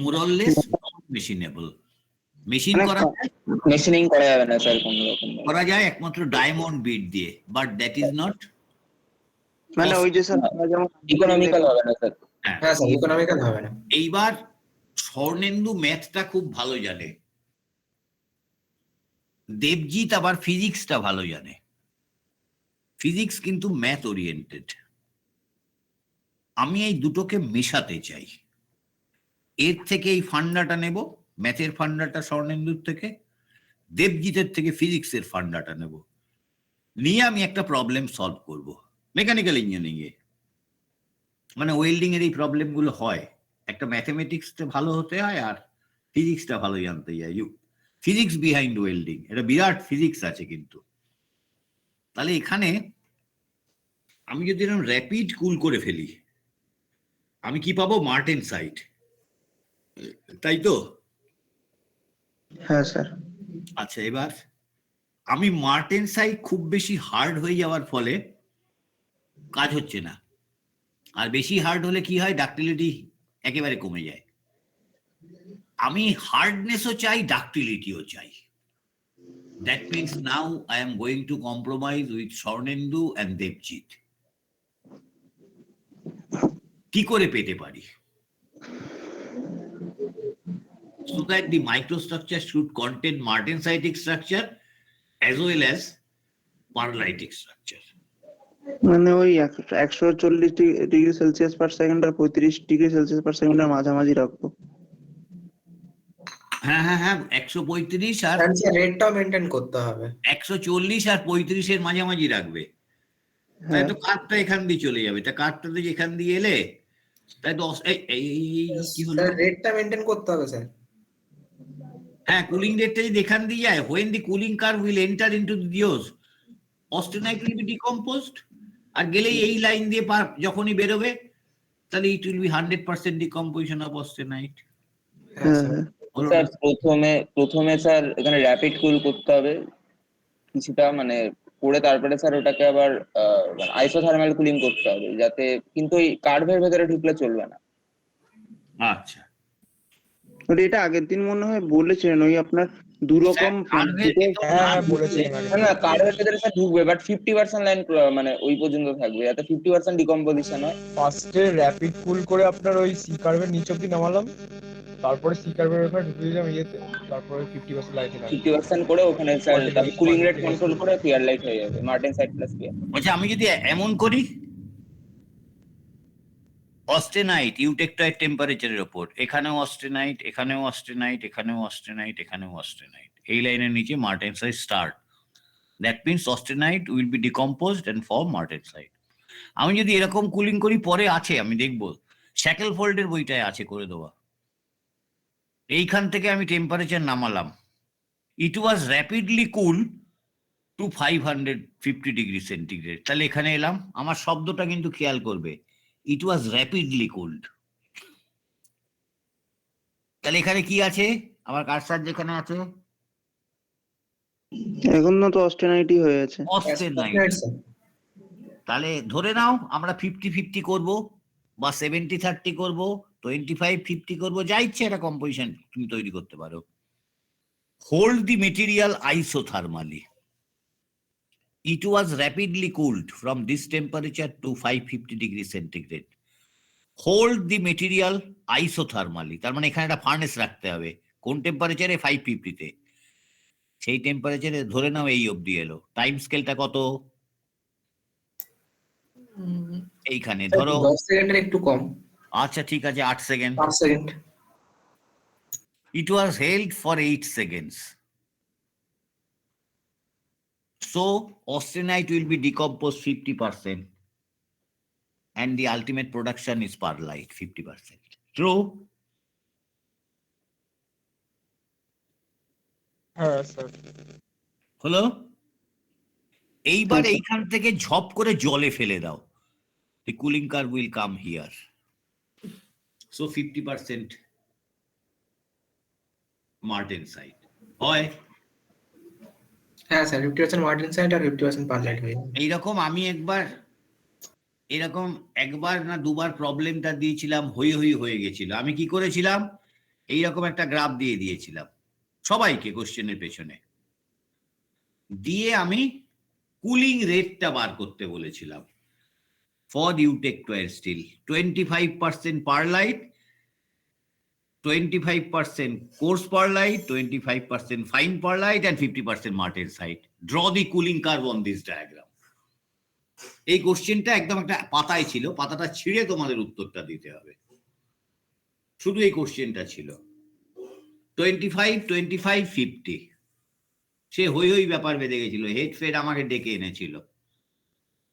মোরলেস নন মেশিনেবল। মেশিন করা যায়, মেশিনিং করা যাবে না স্যার কোনো রকম। করা যায় একমাত্র ডায়মন্ড বিট দিয়ে, বাট দ্যাট ইজ নট মানে ওই যে স্যার যেমন ইকোনমিক্যাল হবে না স্যার। হ্যাঁ স্যার, ইকোনমিক্যাল হবে না। এইবার স্বর্ণেন্দু ম্যাথটা খুব ভালো জানে, দেবজিৎ আবার ফিজিক্সটা ভালো জানে। ফিজিক্স কিন্তু ম্যাথ ওরিয়েন্টেড। আমি এই দুটোকে মেশাতে চাই। এর থেকে এই ফান্ডাটা নেব, ম্যাথের ফান্ডাটা স্বর্ণেন্দুর থেকে, দেবজিতের থেকে ফিজিক্সের ফান্ডাটা নেব, নিয়ে আমি একটা প্রবলেম সলভ করব মেকানিক্যাল ইঞ্জিনিয়ারিং এ। মানে ওয়েল্ডিং এর এই প্রবলেম গুলো হয়, একটা ম্যাথমেটিক্সটা ভালো হতে হয় আর ফিজিক্সটা ভালো জানতে হয়। ফিজিক্স বিহাইন্ড ওয়েল্ডিং, এটা বিরাট ফিজিক্স আছে কিন্তু। তাহলে এখানে আমি যদি এরকম র্যাপিড কুল করে ফেলি, আমি কি পাবো? মার্টেন সাইট, তাই তো? হ্যাঁ স্যার। আচ্ছা, এবার আমি মার্টেন সাইট খুব বেশি হার্ড হয়ে যাওয়ার ফলে কাজ হচ্ছে না, আর বেশি হার্ড হলে কি হয়? ডাক্টিলিটি একেবারে কমে যায়। আমি হার্ডনেসও চাই, ডাক্টিলিটিও চাই। That means now I am going to compromise with Swarnendu and Debjit. কি করে পেতে পারি? So that the microstructure should contain martensitic structure as well as perlitic structure. মানে ওই 140 ডিগ্রি সেলসিয়াস পার সেকেন্ড আর 35 ডিগ্রি সেলসিয়াস পার সেকেন্ডের মাঝামাঝি রাখবো। হ্যাঁ হ্যাঁ হ্যাঁ, 135 আর রেটটাও মেনটেন করতে হবে। 140 আর 35-এর মাঝামাঝি রাখবে। তাই তো কার্ভটা এখান দিয়ে চলে যাবে। তা কার্ভটা তো এখান দিয়ে এলে তাই তো কি হলো? রেটটা মেনটেন করতে হবে স্যার। হ্যাঁ, কুলিং রেটটা যদি এখান দিয়ে যায়, when the cooling curve will enter into the dios, austenite will be decomposed, আর গেলেই এই লাইন দিয়ে যখনই বেরোবে তাহলে it will be 100% decomposition of austenite। হ্যাঁ হ্যাঁ। স্যার প্রথমে স্যার এখানে র্যাপিড কুল করতে হবে কিছুটা, মানে করে তারপরে স্যার ওটাকে আবার আইসোথার্মাল কুলিং করতে হবে, যাতে কিন্তু ওই কার্ভের ভেতরে ঢুকলে চলবে না। আচ্ছা, এটা আগের দিন মনে হয় বলেছিলেন, ওই আপনার দুরকম না কার্ভের ভেতরে স্যার ঢুকবে, বাট 50% লাইন মানে ওই পর্যন্ত থাকবে, যাতে 50% ডিকম্পোজিশন হয়। ফার্স্টে র্যাপিড কুল করে আপনার ওই সি কার্ভের নিচ অব্দি নামালাম, তারপরে সি কার্ভের ব্যাপারে ঢুকে দিলাম ইয়েতে, তারপরে 50% লাইটে 50% করে ওখানে স্যার কুলিং রেট কন্ট্রোল করে ক্লিয়ার লাইট হয়ে যাবে, মার্টেন সাইড প্লাস ক্লিয়ার। আচ্ছা, আমি যদি এমন করি অস্টেনাইট ইউটেকটয়েড টেম্পারেচারের ওপর, এখানেও অস্টেনাইট, এখানেও অস্টেনাইট, এখানেও অস্টেনাইট, এখানেও অস্টেনাইট, এই লাইনের নিচে martensite start, that means austenite will be decomposed and form martensite. আমি যদি এরকম কুলিং করি, পরে আছে আমি দেখবো শ্যাকেলফোল্ডের বইটায় আছে করে দেওয়া। এইখান থেকে আমি টেম্পারেচার নামালাম, ইট ওয়াজ র্যাপিডলি কুল টু 550 ডিগ্রি সেন্টিগ্রেড। তাহলে এখানে এলাম, আমার শব্দটা কিন্তু খেয়াল করবে, ইট ওয়াজ র্যাপিডলি কুলড। তাহলে এখানে কি আছে? আমার কারসার যেখানে আছে এখন না তো অস্টেনাইটই হয়ে আছে। অস্টেনাইট। তাহলে ধরে নাও আমরা 50-50 করব, বা 70-30 করব, 25-50 করব, যা ইচ্ছে একটা কম্পোজিশন তুমি তৈরি করতে পারো। Hold the material isothermally, it was rapidly cooled from this temperature to 550 degree centigrade. Hold the material isothermally, তার মানে এখানে একটা ফার্নেস রাখতে হবে। কোন টেম্পারেচারে? 550 তে। সেই টেম্পারেচারে ধরে নাও এই অবধি এলো। টাইম স্কেলটা কত? এইখানে ধরো 10 সেকেন্ডের একটু কম। আচ্ছা ঠিক আছে, 8 second. 8 second. It was held for 8 seconds. So austenite will be decomposed 50%, and the ultimate production is perlite 50%. True? হ্যাঁ স্যার। হলো? এইবার এইখান থেকে ঝপ করে জলে ফেলে দাও, the cooling curve will come here. So 50% martensite হয়। হ্যাঁ স্যার, 50% মার্টেনসাইট আর 50% পারলাইট হয়ে যাবে। এইরকম আমি একবার না দুবার প্রবলেমটা দিয়েছিলাম, হয়ে গেছিল। আমি কি করেছিলাম? এইরকম একটা গ্রাফ দিয়ে দিয়েছিলাম সবাইকে কোশ্চেনের পেছনে, দিয়ে আমি কুলিং রেটটা বার করতে বলেছিলাম for eutectoid steel, 25% pearlite 25% coarse perlite, 25% fine perlite, and 50% martensite. Draw the cooling curve on this diagram. এই কোশ্চেনটা একদম একটা পাতায় ছিল, পাতাটা ছিঁড়ে তোমাদের উত্তরটা দিতে হবে। শুধু এই কোশ্চেনটা ছিল 25, 25, 50। সে হই হই ব্যাপার বেঁধে গেছিল, হেড ফেড আমাকে ডেকে এনেছিল।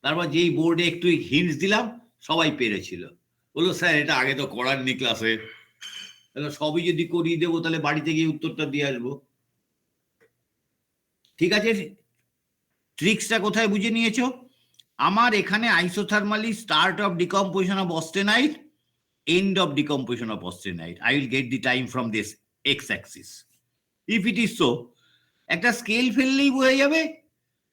তারপর যেই বোর্ডে একটু হিন্টস দিলাম সবাই পেরেছিল, বললো স্যার এটা আগে তো করাননি ক্লাসে, সবই যদি করিয়ে দেবো তাহলে বাড়িতে গিয়ে উত্তরটা দিয়ে আসবো। ঠিক আছে, ট্রিক্সটা কোথায় বুঝে নিয়েছো? আমার এখানে isothermally start of decomposition of austenite, end of decomposition of austenite. I will get the time from this x-axis. If it is so, একটা স্কেল ফেললেই বোঝা যাবে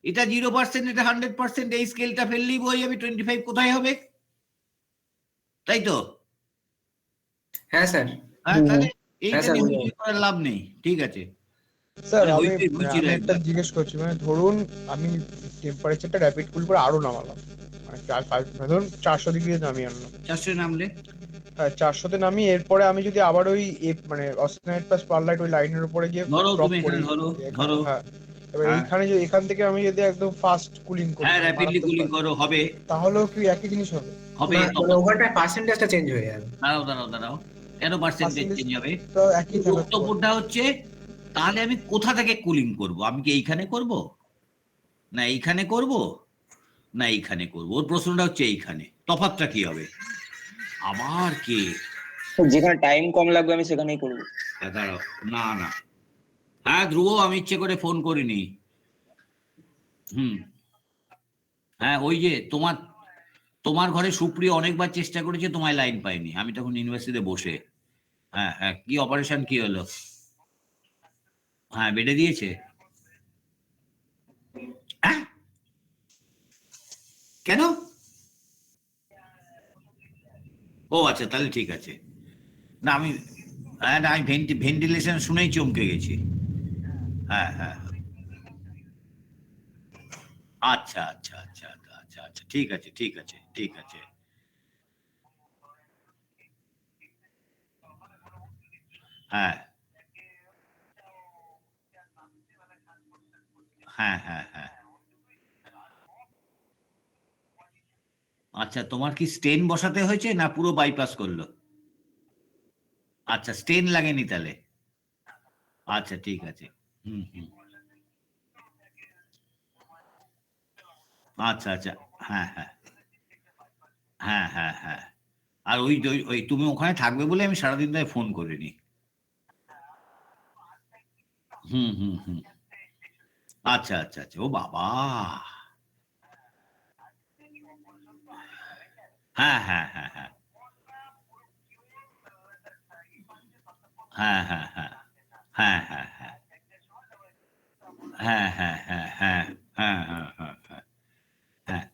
এটা 0%, এটা 100%, এই স্কেলটা ফেললেই বোঝা যাবে 25 কোথায় হবে, তাই তো? হ্যাঁ স্যার। হ্যাঁ, তাহলে এইটা স্যার, নিয়ে বুঝলাম। হইচই করার লাভ নেই। ঠিক আছে, স্যার মানে আমি হইচই আমি একটা একদম। জিজ্ঞেস করছি, মানে ধরুন আমি টেম্পারেচারটা র্যাপিড কুল করে আরো নামালাম, মানে ধরুন 400 ডিগ্রি নামিয়ে আনলাম। 400 নামলে হ্যাঁ 400-তে নামিয়ে এরপরে আমি যদি আবার ওই মানে অস্টেনাইট প্লাস পারলাইট ওই লাইনের উপরে গিয়ে ধরো ড্রপ তুমি করি, এখানে ধরো, হ্যাঁ এবার হ্যাঁ। এইখানে এখান থেকে আমি যদি একদম ফাস্ট কুলিং করি, হ্যাঁ, মানে র্যাপিডলি মারাত্মক কুলিং fast, করো, হবে তাহলেও কি একই জিনিস হবে? হবে। মানে ওভারটাইম পার্সেন্টেজটা চেঞ্জ হয়ে যাবে। দাঁড়াও, কেন পার্সেন্টেজ চেঞ্জ হবে? তো একই থাকার তো কথা। বক্তব্যটা হচ্ছে তাহলে আমি কোথা থেকে কুলিং করব? আমি কি এইখানে করব, না এইখানে করব, না এইখানে করব? ওর প্রশ্নটা হচ্ছে এইখানে, তফাৎটা কি হবে? আবার কে যেখানে টাইম কম লাগবে আমি সেখানেই করবো। দাঁড়াও, না না, হ্যাঁ ধ্রুব, আমি ইচ্ছে করে ফোন করিনি। হ্যাঁ ওই যে তোমার ঘরে সুপ্রিয় অনেকবার চেষ্টা করেছে, তোমায় লাইন পাইনি, আমি তখন ইউনিভার্সিটিতে বসে। হ্যাঁ হ্যাঁ, কি অপারেশন কি হলো? হ্যাঁ বেডে দিয়েছে। হ্যাঁ কেন? ও আচ্ছা, তাহলে ঠিক আছে। না আমি ভেন্টিলেশন শুনেই চমকে গেছি। হ্যাঁ হ্যাঁ, আচ্ছা আচ্ছা আচ্ছা আচ্ছা আচ্ছা, ঠিক আছে ঠিক আছে ঠিক আছে। হ্যাঁ হ্যাঁ হ্যাঁ হ্যাঁ, আচ্ছা তোমার কি স্টেন বসাতে হয়েছে না পুরো বাইপাস করলো? আচ্ছা, স্টেন লাগেনি তাহলে, আচ্ছা ঠিক আছে। হুম, আচ্ছা আচ্ছা, হ্যাঁ হ্যাঁ হ্যাঁ হ্যাঁ হ্যাঁ। আর ওই ওই তুমি ওখানে থাকবে বলে আমি সারাদিন ধরে ফোন করিনি। হুম, আচ্ছা আচ্ছা আচ্ছা, ও বাবা, হ্যাঁ হ্যাঁ হ্যাঁ হ্যাঁ হ্যাঁ হ্যাঁ হ্যাঁ হ্যাঁ হ্যাঁ হ্যাঁ হ্যাঁ হ্যাঁ হ্যাঁ হ্যাঁ হ্যাঁ হ্যাঁ হ্যাঁ হ্যাঁ,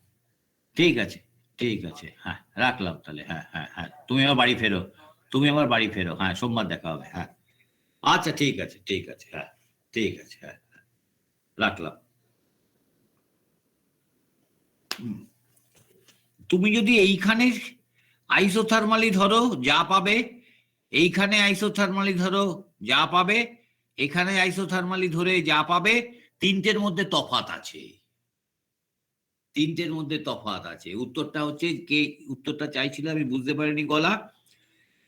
ঠিক আছে ঠিক আছে, হ্যাঁ রাখলাম তাহলে। হ্যাঁ হ্যাঁ হ্যাঁ, তুমি আমার বাড়ি ফেরো, হ্যাঁ সোমবার দেখা হবে। হ্যাঁ আচ্ছা ঠিক আছে ঠিক আছে, হ্যাঁ ঠিক আছে, হ্যাঁ রাখলাম। তুমি যদি এইখানে আইসোথার্মালি ধরো যা পাবে, এইখানে আইসোথার্মালি ধরো যা পাবে, এখানে আইসোথার্মালি ধরে যা পাবে, তিনটের মধ্যে তফাৎ আছে, তিনটের মধ্যে তফাৎ আছে। উত্তরটা হচ্ছে কে উত্তরটা চাইছিল আমি বুঝতে পারিনি গলা।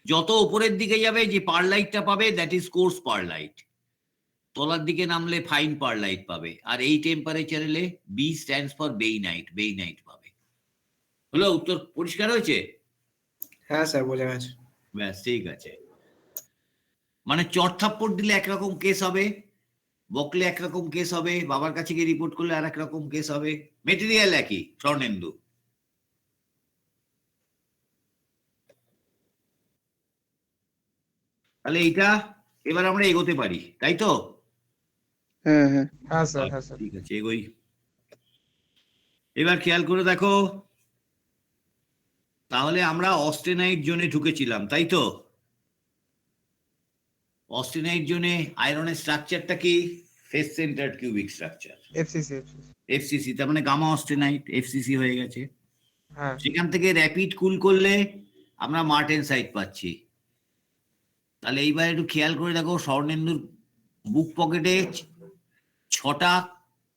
যত উপরের দিকে যাবে যে পারলাইটটা পাবে দ্যাট ইজ কোর্স পারলাইট, তলার দিকে নামলে ফাইন পারলাইট পাবে, আর এই টেম্পারেচার এলে বি স্ট্যান্ডস ফর বেইনাইট পাবে। হলো, উত্তর পরিষ্কার হয়েছে? হ্যাঁ স্যার, বোঝা গেছে। ব্যাস ঠিক আছে। মানে চট থাপ্পড় দিলে একরকম কেস হবে, বকলে একরকম কেস হবে, বাবার কাছে গিয়ে রিপোর্ট করলে আর একরকম কেস হবে, মেটেরিয়াল একই। স্বর্ণেন্দু, তাহলে এইটা এবার আমরা এগোতে পারি, তাই তো? হ্যাঁ হ্যাঁ হ্যাঁ স্যার, হ্যাঁ স্যার। ঠিক আছে, এগোই। এবার খেয়াল করে দেখো, তাহলে আমরা অস্টেনাইট জোনে ঢুকেছিলাম, তাই তো? অস্টেনাইট জোনে আয়রনের স্ট্রাকচারটা কি? Face centred cubic structure, FCC. FCC, তার মানে গামা অস্টেনাইট এফসিসি হয়ে গেছে। হ্যাঁ সেখান থেকে র্যাপিড কুল করলে আমরা মার্টেনসাইট পাচ্ছি, তাহলে এইবার একটু খেয়াল করে দেখো, স্বর্ণেন্দুর বুক পকেটে 6টা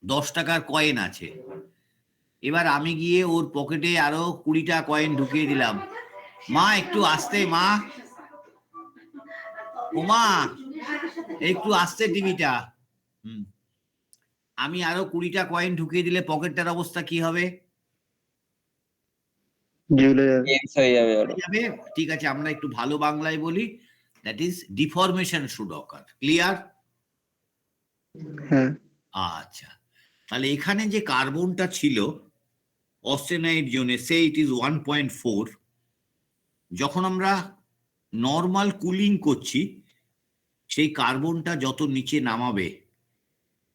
10 টাকার কয়েন আছে। এবার আমি গিয়ে ওর পকেটে আরো 20টা কয়েন ঢুকিয়ে দিলাম। মা একটু আসতে, মা, ও মা একটু আসতে টিভিটা। আমি আরো 20টা কয়েন ঢুকিয়ে দিলে পকেটটার অবস্থা কি হবে? ঝুলে যাবে। চেঞ্জ হয়ে যাবে আরো। যাবে। ঠিক আছে, আমরা একটু ভালো বাংলায় বলি, that is deformation should ochre. Clear? হ্যাঁ। আচ্ছা, তাহলে এখানে যে কার্বনটা ছিল অস্টেনাইট জোনে, সে ইট ইজ 1.4, যখন আমরা নর্মাল কুলিং করছি সেই কার্বনটা যত নিচে নামাবে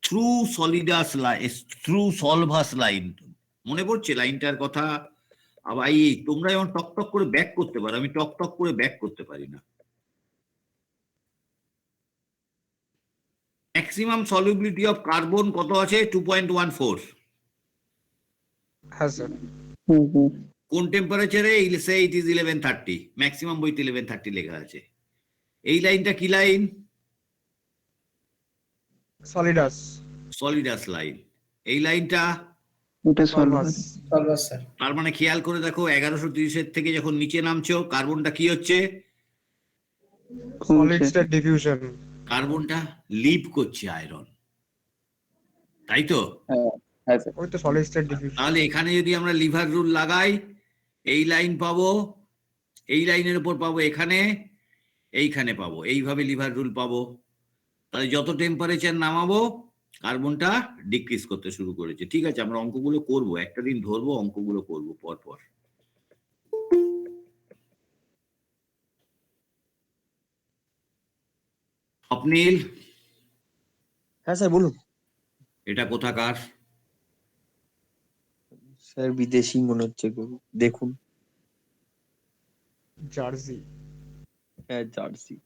থ্রু সলিডাস লাইন, থ্রু সলভাস লাইন, মনে পড়ছে লাইনটার কথা? আবার এই তোমরা যেমন টক টক করে ব্যাক করতে পারো, আমি টক টক করে ব্যাক করতে পারি না। ম্যাক্সিমাম সলিবিলিটি অফ কার্বন কত আছে? 2.14। হ্যাঁ স্যার। কোন টেম্পারেচারে? সে ইট ইজ 1130। ম্যাক্সিমাম বইতে 1130 লেখা আছে। এই লাইনটা কি লাইন? সলিডাস। সলিডাস লাইন। এই লাইনটা ওটা সলভাস। সলভাস। স্যার। তার মানে খেয়াল করে দেখো 1130-এর থেকে যখন নিচে নামছো কার্বনটা কি হচ্ছে? Solid state diffusion. কার্বনটা লিভ করছে আয়রন, তাই তো? হ্যাঁ হ্যাঁ স্যার। ওই তো সলিড স্টেট ডিফিউশন। তাহলে এখানে যদি আমরা লিভার রুল লাগাই, এই লাইন পাবো, এই লাইনের উপর পাবো, এখানে এইখানে পাবো, এইভাবে লিভার রুল পাবো। তাহলে যত টেম্পারেচার নামাবো কার্বনটা ডিক্রিজ করতে শুরু করেছে। ঠিক আছে, আমরা অঙ্কগুলো করব, একটা দিন ধরবো, অঙ্কগুলো করবো পর পর। স্বপ্নীল, হ্যাঁ স্যার বলুন। এটা কোথাকার? স্যার বিদেশি মনে হচ্ছে কেউ। দেখুন। জার্সি। হ্যাঁ জার্সি।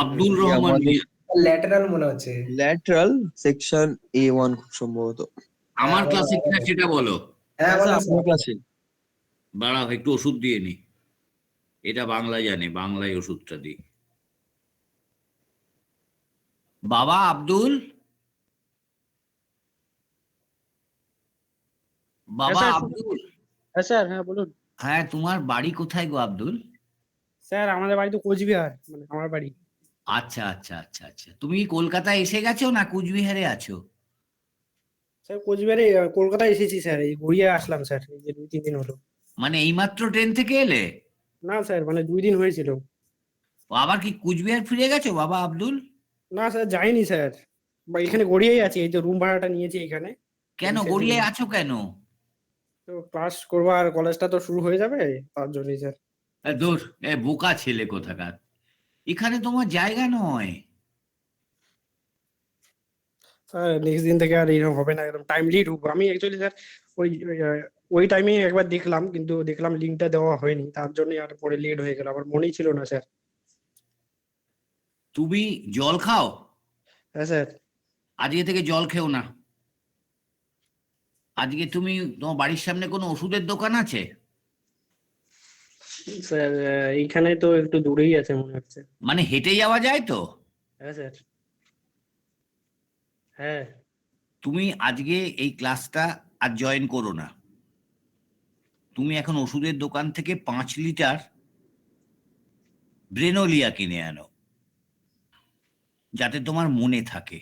আব্দুল রহমান মিয়া। ল্যাটারাল মনে হচ্ছে। ল্যাটারাল সেকশন A1 খুব সম্ভবত। আমার ক্লাসে কিনা সেটা বলো। হ্যাঁ স্যার আপনার ক্লাসে। দাঁড়াও একটু ওষুধ দিয়ে নি, এটা বাংলা জানে, বাংলায় ওষুধটা দিই। বাবা আব্দুল, বাবা স্যার। আব্দুল, হ্যাঁ স্যার, হ্যাঁ বলুন। হ্যাঁ তোমার বাড়ি কোথায় গো আব্দুল? স্যার আমাদের বাড়ি তো কোচবিহার, মানে আমার বাড়ি। আচ্ছা আচ্ছা আচ্ছা আচ্ছা, তুমি কি কলকাতায় এসে গেছো না কুচবিহারে আছো? স্যার কোচবিহারে কলকাতায় এসেছি স্যার, এই ঘুরিয়ে আসলাম স্যার, এই যে 2-3 দিন হলো। মানে এইমাত্র ট্রেন থেকে এলে? না স্যার, মানে 2 দিন হয়েছিল। আবার কি কুচবিহার ফিরে গেছো বাবা আব্দুল? না স্যার যাইনি স্যার, বা এখানে গড়িয়েই আছি, এই তো রুম ভাড়াটা নিয়েছি এখানে। কেন গড়িয়ে আছো কেন? তো ক্লাস করবো আর কলেজটা তো শুরু হয়ে যাবে, তার জন্যই স্যার। দূর, বোকা ছেলে কোথাকার, এখানে তোমার জায়গা নয়। স্যার নেক্সট দিন থেকে আর এরকম হবে না, একদম টাইমলি ঢুকবো আমি। অ্যাকচুয়ালি স্যার ওই টাইমে একবার দেখলাম, কিন্তু দেখলাম লিঙ্কটা দেওয়া হয়নি, তার জন্যই আর পরে লেট হয়ে গেল, আমার মনেই ছিল না স্যার। তুমি জল খাও? হ্যাঁ স্যার। আজকে থেকে জল খেও না। আজকে তুমি, তোমার বাড়ির সামনে কোনো ওষুধের দোকান আছে? স্যার এইখানে তো একটু দূরেই আছে মনে হচ্ছে। মানে হেঁটে যাওয়া যায় তো? হ্যাঁ স্যার। হ্যাঁ। তুমি আজকে এই ক্লাসটা আর জয়েন করো না। তুমি এখন ওষুধের দোকান থেকে 5 লিটার ব্রেনোলিয়া কিনে আনো, যাতে তোমার মনে থাকে।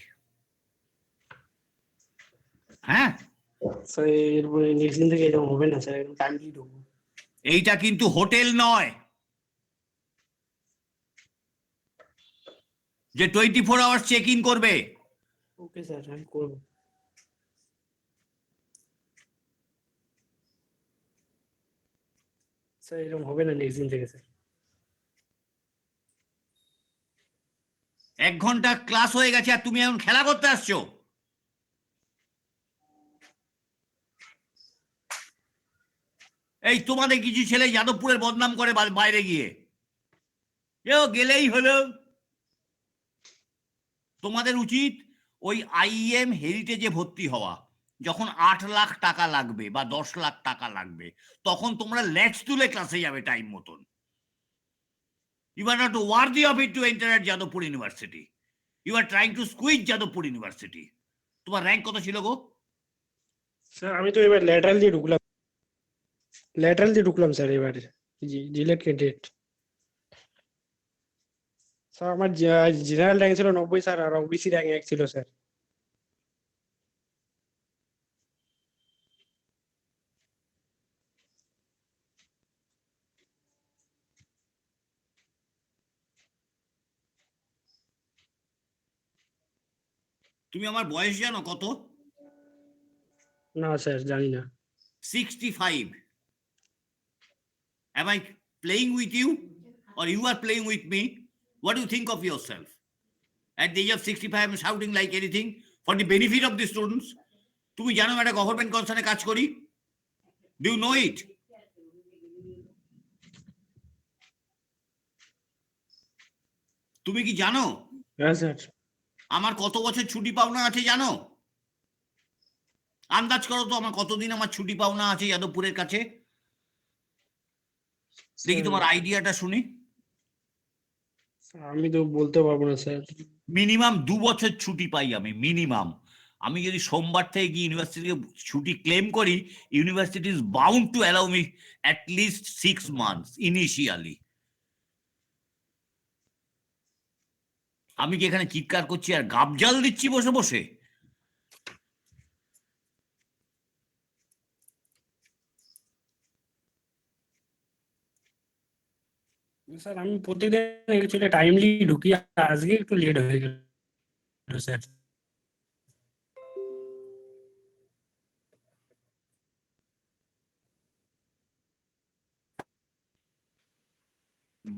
হ্যাঁ, স্যার এরপরে নেক্সট দিন থেকে এরকম হবে না স্যার, একদম টাইমলি ঢুকবো। এইটা কিন্তু হোটেল নয় যে 24 আওয়ার্স চেক ইন করবে। ওকে স্যার, আমি করবো। স্যার এরকম হবে না নেক্সট দিন থেকে স্যার। 1 ঘন্টা ক্লাস হয়ে গেছে আর তুমি এখন খেলা করতে আসছো? এই তোমাদের কিছু ছেলে যাদবপুরের বদনাম করে বাইরে গিয়ে, গেলেই হলো। তোমাদের উচিত ওই আইএম হেরিটেজে ভর্তি হওয়া। যখন 8 লাখ টাকা লাগবে বা 10 লাখ টাকা লাগবে, তখন তোমরা লেটস তুলে ক্লাসে যাবে টাইম মতন। You are not worthy of it to enter at Jadavpur University. You are trying to squeeze Jadavpur University. তোমার র্যাঙ্ক কত ছিল গো? স্যার আমি তো এবার ল্যাটারাল দিয়ে ঢুকলাম স্যার এবার জিলেট ক্যান্ডিডেট। স্যার আমার জেনারেল র্যাঙ্ক ছিল 90 স্যার, আর ওবিসি র্যাঙ্ক 1 ছিল স্যার। তুমি আমার বয়স জানো কত? না স্যার জানি না। 65. Am I playing with you or you are playing with me? What do you think of yourself? At the age of 65 I am shouting like anything for the benefit of the students. তুমি জানো একটা government কনসার্নে কাজ করি? Do you know it? তুমি কি জানো হ্যাঁ sir. আমার কত বছর ছুটি পাওনা আছে জানো? আন্দাজ করো তো আমার কতদিন আমার ছুটি পাওনা আছে যাদবপুরের কাছে। দেখি তোমার আইডিয়াটা শুনি। আমি তো বলতে পারবো না স্যার। মিনিমাম 2 বছর ছুটি পাই আমি, মিনিমাম। আমি যদি সোমবার থেকে গিয়ে ইউনিভার্সিটি ছুটি ক্লেম করি, university is bound to allow me at least 6 months initially. আমি কি এখানে চিৎকার করছি আর গাবজাল দিচ্ছি বসে বসে? স্যার আমি প্রতিদিন অ্যাকচুয়ালি টাইমলি ঢুকি, আজকে একটু লেট হয়ে গেল sir.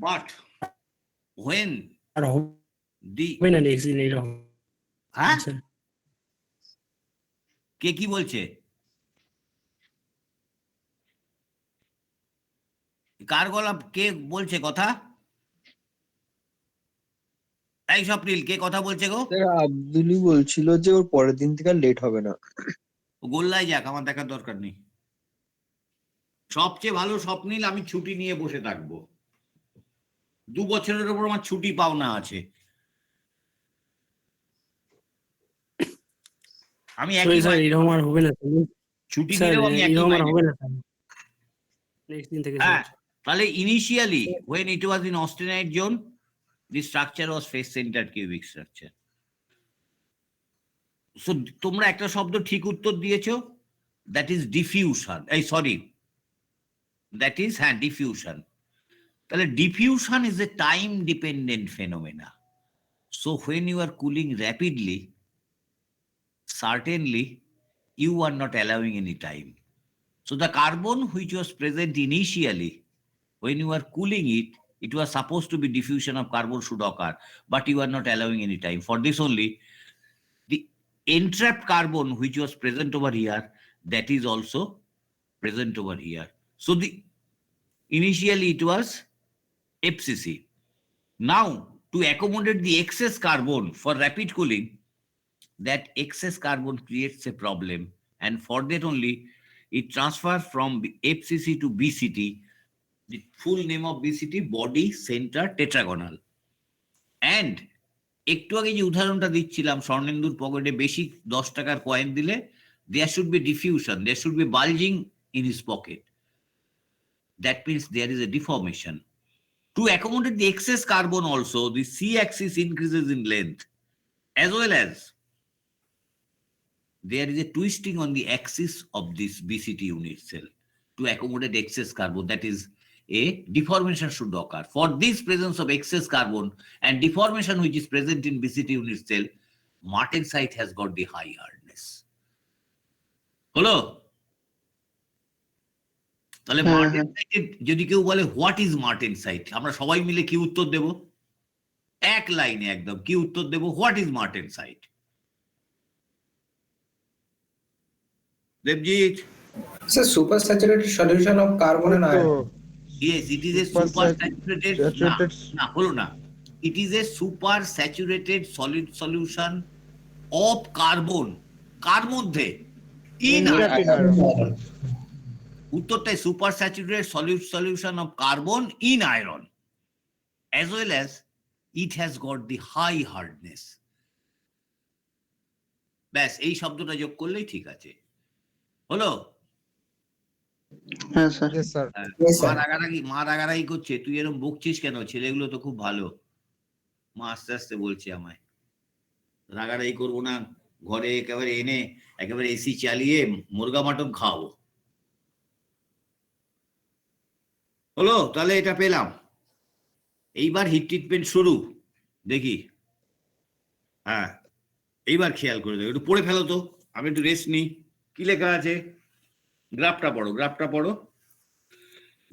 But when are the হবে না নেক্সট দিন এরকম। হ্যাঁ স্যার কে কি বলছে? কার গলা? কে বলছে কথা? এই স্বপ্নিল কে কথা বলছে গো? আব্দুলই বলছিল যে ওর পরের দিন থেকে লেট হবে না। ও গোল্লায় যাক, আমার দেখার দরকার নেই। সবচেয়ে ভালো স্বপ্নিল আমি ছুটি নিয়ে বসে থাকবো। 2 বছরের উপর আমার ছুটি পাওনা আছে। আমি একই স্যার এরকম আর হবে না ছুটি স্যার, নিলেও আমি একই এরকম আর মাইনে হবে না স্যার নেক্সট দিন থেকে। হ্যাঁ, তাহলে initially when it was in austenite zone, the structure was face centered cubic structure. So তোমরা একটা শব্দ ঠিক উত্তর দিয়েছো, that is diffusion. That is diffusion. তাহলে diffusion is a time dependent phenomena. So when you are cooling rapidly, certainly you are not allowing any time. So the carbon which was present initially, when you are cooling it, it was supposed to be diffusion of carbon should occur, but you are not allowing any time. For this only, the entrapped carbon which was present over here, that is also present over here. So initially it was FCC. Now to accommodate the excess carbon for rapid cooling, that excess carbon creates a problem, and for that only it transfers from FCC to BCT. The full name of BCT, body center tetragonal. And একটু আগে যে উদাহরণটা দিচ্ছিলাম, স্বর্ণেন্দুর পকেটে বেশি 10 টাকার coin দিলে there should be diffusion, there should be bulging in his pocket. That means there is a deformation. To accommodate the excess carbon also, the C-axis increases in length, as well as there is a twisting on the axis of this BCT unit cell to accommodate excess carbon. That is, a deformation should occur. For this presence of excess carbon and deformation which is present in BCT unit cell, martensite has got the high hardness. হলো? তাহলে মার্টেনসাইট যদি কেউ বলে what is মার্টেনসাইট, আমরা সবাই মিলে কি উত্তর দেব? এক লাইনে একদম কি উত্তর দেব? What is martensite? Devjit? Sir, supersaturated solution of carbon and iron. Yes, it is a supersaturated. না হলো না। It is a supersaturated solid solution of carbon. কার মধ্যে? In iron. উত্তরটাই supersaturated solid solution of carbon in iron. as well as it has got the high hardness. ব্যাস এই শব্দটা যোগ করলেই ঠিক আছে, হলো? হ্যাঁ স্যার। Yes sir. মা রাগারাগি করছে, তুই এরকম বকছিস কেন? ছেলেগুলো তো খুব ভালো। মা আস্তে আস্তে বলছে আমায়, রাগারাগি করবো না, ঘরে একেবারে এনে একেবারে এসি চালিয়ে মুরগা মাটন খাওয়াবো। হলো? তাহলে এটা পেলাম। এইবার হিট ট্রিটমেন্ট শুরু, দেখি। হ্যাঁ, এইবার খেয়াল করে দেবো, একটু পড়ে ফেলো তো, আমি একটু রেস্ট নিই। কি লেখা আছে? গ্রাফটা পড়ো, গ্রাফটা পড়ো।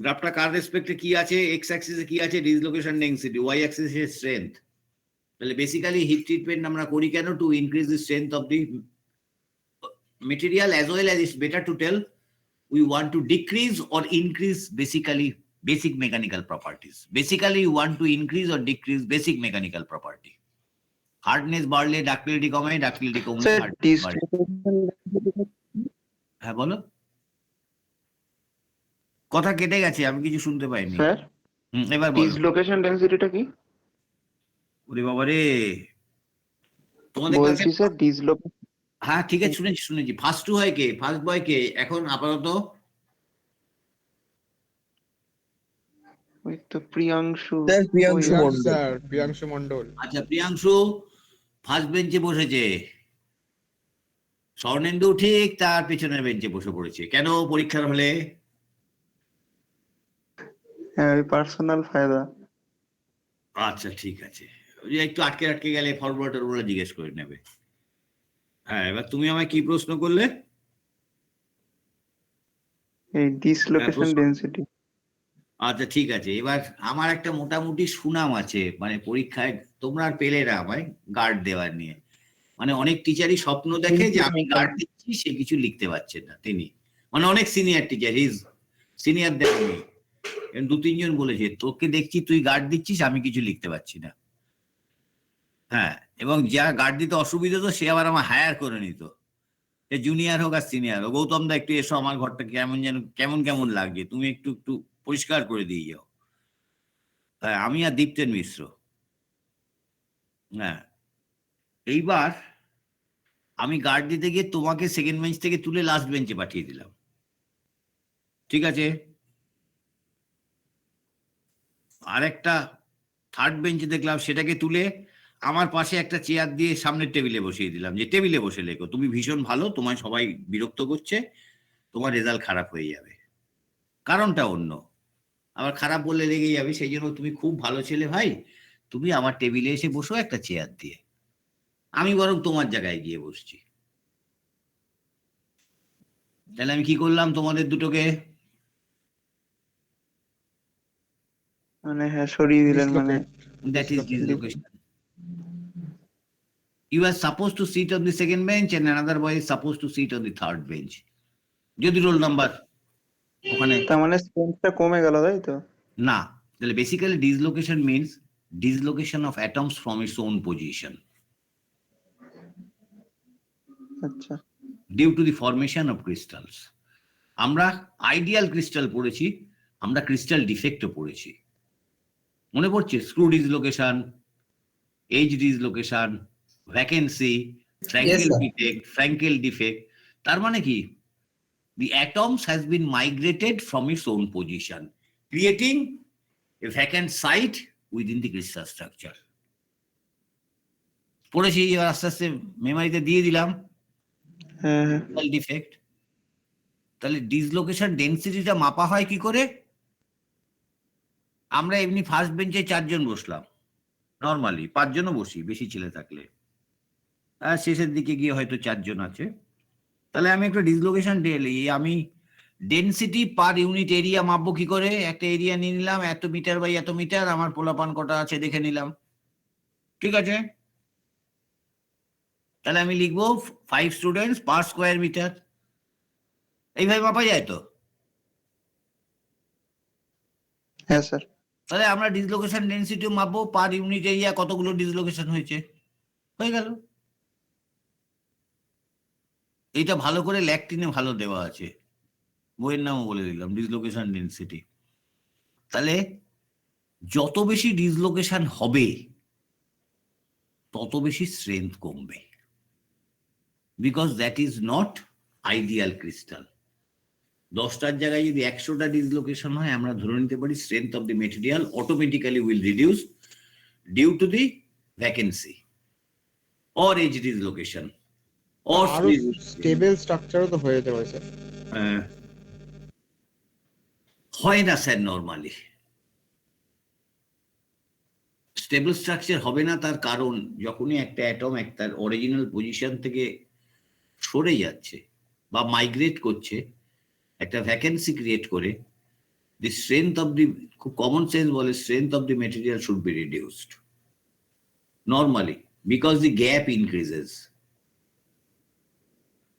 গ্রাফটা কার রেসপেক্টে কি আছে? এক্স অ্যাক্সিসে কি আছে? ডিসলোকেশন ডেনসিটি, ওয়াই অ্যাক্সিসে স্ট্রেংথ। তাহলে বেসিক্যালি হিট ট্রিটমেন্ট আমরা করি কেন? To increase the strength of the material, as well as it's better to tell we want to decrease or increase basically basic mechanical properties. Basically you want to increase or decrease basic mechanical property. Hardness বাড়লে ductility কমে, ductility কমলে sir hardness বাড়ে। হ্যাঁ বলো, কথা কেটে গেছে, আমি কিছু শুনতে পাইনি। স্যার এবার বলো। ডিসলোকেশন ডেনসিটিটা কি? ওরে বাবা রে, তোমাদের বলছি কাছে। Sir dislocation. হ্যাঁ ঠিক আছে, শুনেছি। ফার্স্ট হয় কে? ফার্স্ট বয় কে এখন আপাতত? ওই তো প্রিয়াংশু। স্যার প্রিয়াংশু ওই- মণ্ডল। স্যার প্রিয়াংশু মণ্ডল। আচ্ছা, প্রিয়াংশু ফার্স্ট বেঞ্চে বসেছে, স্বর্ণেন্দু ঠিক তার পেছনের বেঞ্চে বসে পড়েছে। কেন? পরীক্ষার হলে? হ্যাঁ ওই পার্সোনাল ফায়দা। আচ্ছা ঠিক আছে, ওই যে একটু আটকে আটকে গেলে ফরওয়ার্ডার ওরা জিজ্ঞেস করে নেবে। হ্যাঁ, এবার তুমি আমায় কি প্রশ্ন করলে? এই ডিসলোকেশন প্রশ্ন- ডেনসিটি। আচ্ছা ঠিক আছে, এবার আমার একটা মোটামুটি সুনাম আছে, মানে পরীক্ষায় তোমরা আর পেলে না আমায় গার্ড দেওয়ার নিয়ে। মানে অনেক টিচারই স্বপ্ন দেখে যে আমি গার্ড দিচ্ছি, সে কিছু লিখতে পারছে না। তিনি মানে অনেক সিনিয়র টিচার, হিজ সিনিয়র দেন আমি, দু তিনজন বলেছে তোকে দেখছি তুই গার্ড দিচ্ছিস, আমি কিছু লিখতে পারছি না। হ্যাঁ, এবং যা গার্ড দিতে অসুবিধা তো সে আবার আমার হায়ার করে নিত, সে জুনিয়র হোক আর সিনিয়র হোক। গৌতম দা একটু এসো, আমার ঘরটা কেমন যেন কেমন কেমন লাগছে, তুমি একটু একটু পরিষ্কার করে দিয়ে যাও। হ্যাঁ, আমি আর দীপ্তেন মিশ্র। হ্যাঁ, এইবার আমি গার্ড দিতে গিয়ে তোমাকে সেকেন্ড বেঞ্চ থেকে তুলে লাস্ট বেঞ্চে পাঠিয়ে দিলাম, ঠিক আছে? আরেকটা থার্ড বেঞ্চে দেখলাম, সেটাকে তুলে আমার পাশে একটা চেয়ার দিয়ে সামনের টেবিলে বসিয়ে দিলাম, যে টেবিলে বসে লেখো, তুমি ভীষণ ভালো, তোমায় সবাই বিরক্ত করছে, তোমার রেজাল্ট খারাপ হয়ে যাবে। কারণটা অন্য, আবার খারাপ বললে লেগে যাবে, সেই জন্য তুমি খুব ভালো ছেলে ভাই, তুমি আমার টেবিলে এসে বসো একটা চেয়ার দিয়ে, আমি বরং তোমার জায়গায় গিয়ে বসছি। তাহলে আমি কি করলাম? তোমাদের দুটোকে মানে হ্যাঁ সরিয়ে দিলেন, মানে that is dislocation. You are supposed to sit on the second bench and another boy is supposed to sit on the third bench. যদি রোল নাম্বার ওখানে তার মানে স্ট্রেংথটা কমে গেল, তাই তো? না, তাহলে basically dislocation means dislocation of atoms from its own position আচ্ছা। Due to the formation of crystals. আমরা আইডিয়াল ক্রিস্টাল পড়েছি, আমরা ক্রিস্টাল ডিফেক্টও পড়েছি, মনে পড়ছে? Screw dislocation, edge dislocation, vacancy, Frenkel defect, Frenkel defect. তার মানে কি? The atoms has been migrated from its own position, creating a vacant site within the crystal structure. পড়েছি, এবার আস্তে আস্তে মেমোরিতে দিয়ে দিলাম হ্যাঁ হ্যাঁ। ডিফেক্ট। তাহলে ডিসলোকেশন ডেনসিটিটা মাপা হয় কি করে? আমরা এমনি ফার্স্ট বেঞ্চে 4 জন বসলাম, নর্মালি 5 জনও বসি বেশি ছেলে থাকলে, আর শেষের দিকে গিয়ে হয়তো 4 জন আছে। তাহলে আমি একটা ডিসলোকেশন আমি ডেনসিটি পার ইউনিট এরিয়া মাপবো কি করে? একটা এরিয়া নিয়ে নিলাম, এত মিটার বাই এত মিটার, আমার পোলাপান কটা আছে দেখে নিলাম, ঠিক আছে? তাহলে আমি লিখবো 5 স্টুডেন্টস পার স্কোয়ার মিটার, এইভাবে মাপা যায় তো? হ্যাঁ স্যার। তাহলে আমরা ডিসলোকেশন ডেনসিটিও মাপবো পার ইউনিট এরিয়া, কতগুলো ডিসলোকেশন হয়েছে, হয়ে গেল। এইটা ভালো করে ল্যাকটিনে ভালো দেওয়া আছে, বইয়ের নামও বলে দিলাম, ডিসলোকেশন ডেনসিটি। তাহলে যত বেশি ডিসলোকেশন হবে তত বেশি স্ট্রেংথ কমবে, because that is not ideal crystal. 10টার জায়গায় যদি 100টা ডিসলোকেশন হয়, আমরা ধরে নিতে পারি strength of the material automatically will reduce due to the vacancy or edge dislocation or আরো স্টেবল স্ট্রাকচারও তো হয়ে যেতে পারে স্যার। হয় না স্যার, নর্মালি স্টেবল স্ট্রাকচার হবে না। তার কারণ যখনই একটা অ্যাটম তার অরিজিনাল পজিশন থেকে সরে যাচ্ছে বা মাইগ্রেট করছে, একটা ভ্যাকেন্সি ক্রিয়েট করে, দি স্ট্রেংথ অফ দি, খুব কমন সেন্স বলে strength of the material should be reduced normally, because the gap increases.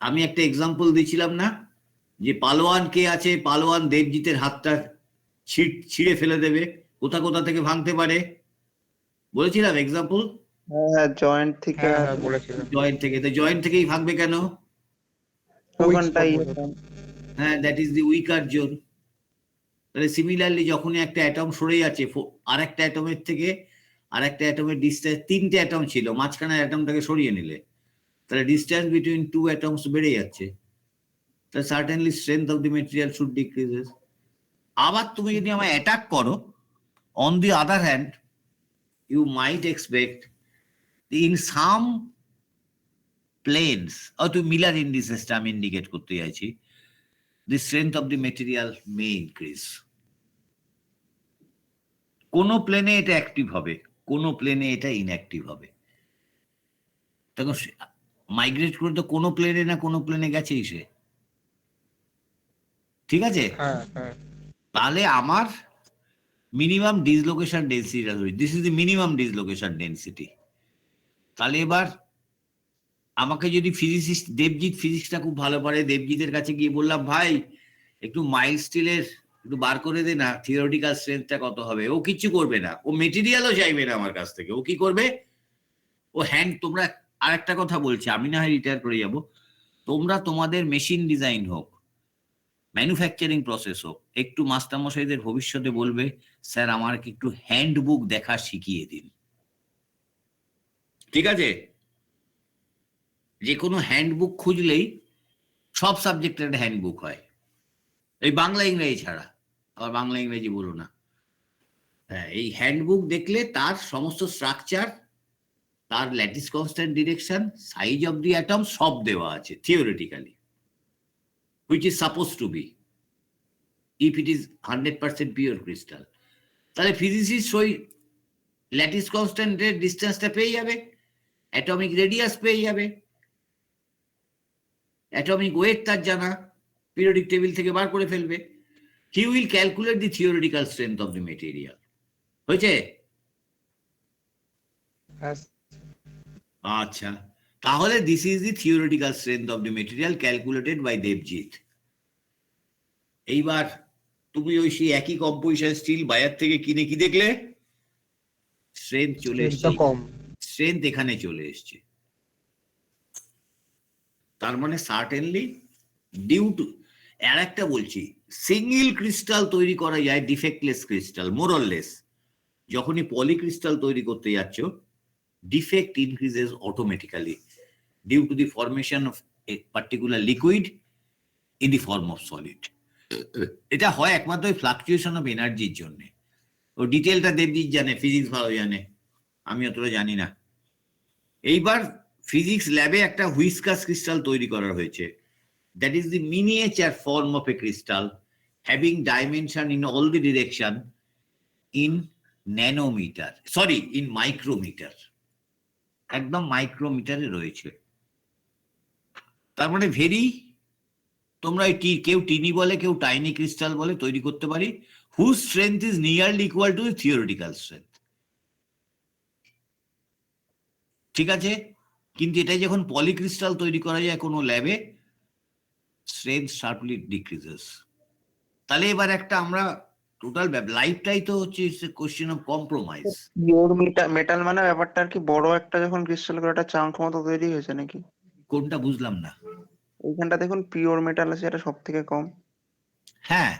আমি একটা এক্সাম্পল দিয়েছিলাম না, যে পালোয়ান কে আছে, পালোয়ান দেবজিতের হাতটা ছিঁড়ে ফেলে দেবে, কোথা কোথা থেকে ভাঙতে পারে বলেছিলাম এক্সাম্পল। হ্যাঁ, জয়েন্ট থেকে, হ্যাঁ হ্যাঁ বলেছিলেন। জয়েন্ট থেকে, তো জয়েন্ট থেকেই ভাঙবে কেন? ওখানটাই হ্যাঁ, that is the weaker zone. তাহলে সিমিলারলি যখনই একটা অ্যাটম সরে যাচ্ছে আর একটা অ্যাটমের থেকে, আর একটা অ্যাটমের ডিস্টেন্স, 3টে অ্যাটম ছিল, মাঝখানের অ্যাটমটাকে সরিয়ে নিলে, তাহলে ডিস্টেন্স বিটুইন 2 অ্যাটমস বেড়ে যাচ্ছে, তাহলে certainly strength of the material should decreases. আবার তুমি যদি আমায় অ্যাটাক করো, on the other hand you might expect in some planes, or to Miller indices আমি ইন্ডিকেট করতে চাইছি, the strength of the material may increase. কোন প্লেনে এটা অ্যাক্টিভ হবে, কোন প্লেনে এটা ইনঅ্যাক্টিভ হবে। তখন মাইগ্রেট করে তো কোনো প্লেনে না কোনো প্লেনে গেছেই সে, ঠিক আছে? হ্যাঁ হ্যাঁ তাহলে আমার মিনিমাম ডিসলোকেশন ডেন্সিটিটা ধরি, this is the minimum dislocation density. তাহলে এবার আমাকে যদি ফিজিসিস্ট, দেবজিৎ ফিজিক্সটা খুব ভালো পারে, দেবজিতের কাছে গিয়ে বললাম, ভাই একটু মাইল্ড স্টিলের একটু বার করে দে না, থিওরিটিক্যাল স্ট্রেংথটা কত হবে। ও কিচ্ছু করবে না, ও মেটেরিয়ালও চাইবে না আমার কাছ থেকে। ও কি করবে, ও হ্যান্ড, তোমরা আরেকটা কথা বলছি, আমি না হয় রিটায়ার করে যাব, তোমরা তোমাদের মেশিন ডিজাইন হোক, ম্যানুফ্যাকচারিং প্রসেস হোক, একটু মাস্টারমশাইদের ভবিষ্যতে বলবে, স্যার আমাকে একটু হ্যান্ডবুক দেখা শিখিয়ে দিন, ঠিক আছে? যে কোনো হ্যান্ডবুক খুঁজলেই সব সাবজেক্টের একটা হ্যান্ডবুক হয়, এই বাংলা ইংরেজি ছাড়া। আবার বাংলা ইংরেজি বলো না, হ্যাঁ, এই হ্যান্ডবুক দেখলে তার সমস্ত স্ট্রাকচার, তার lattice constant, direction, size of the atom সব দেওয়া আছে theoretically, which is supposed to be, if it is 100% pure crystal. তাহলে ফিজিসিস্ট ওই ল্যাটিস কনস্ট্যান্টের ডিস্টেন্সটা পেয়ে যাবে, অ্যাটমিক রেডিয়াস পেয়ে যাবে, অ্যাটমিক ওয়েট তার জানা, পিরিয়ডিক টেবিল থেকে বার করে ফেলবে। He will calculate the theoretical strength of the material. হয়েছে? হ্যাঁ আচ্ছা, তাহলে this is the theoretical strength of the material calculated by Debjit. এইবার তুমি ওই সেই একই কম্পোজিশন স্টিল বাজার থেকে কিনে কি দেখলে, স্ট্রেংথ চলে এসছে, কম। স্ট্রেংথ এখানে চলে এসছে। তার মানে সার্টেনলি ডিউ টু, আর একটা বলছি, সিঙ্গেল ক্রিস্টাল তৈরি করা যায় ডিফেক্টলেস ক্রিস্টাল মোরলেস। যখনই পলিক্রিস্টাল তৈরি করতে যাচ্ছ, defect increases automatically due to the formation of a particular liquid in the form of solid. এটা হয় একমাত্র ওই ফ্লাকচুয়েশন অফ এনার্জির জন্য। ও ডিটেলটা দেবজিৎ জানে, ফিজিক্স ভালো জানে, আমি অতটা জানি না। এইবার ফিজিক্স ল্যাবে একটা হুইস্কাস ক্রিস্টাল তৈরি করা হয়েছে, that is the miniature form of a crystal having dimension in all the direction in nanometer, sorry in micrometer, একদম মাইক্রোমিটারে রয়েছে। তার মানে ভেরি, তোমরা কেউ টিনি বলে, কেউ টাইনি ক্রিস্টাল বলে, তৈরি করতে পারি, whose strength is nearly equal to theoretical strength, ঠিক আছে? কিন্তু এটাই যখন পলিক্রিস্টাল তৈরি করা যায় কোনো ল্যাবে, স্ট্রেংথ শার্পলি ডিক্রিজেস। তাহলে এবার একটা আমরা টোটাল লাইফটাই তো হচ্ছে question of compromise. Pure metal মানে ব্যাপারটা আর কি, বড় একটা যখন ক্রিস্টাল করে একটা চাঙ্ক মতো তৈরি হয়েছে নাকি? কোনটা বুঝলাম না। এইখানটা দেখুন পিওর মেটাল আছে, এটা সব থেকে কম। হ্যাঁ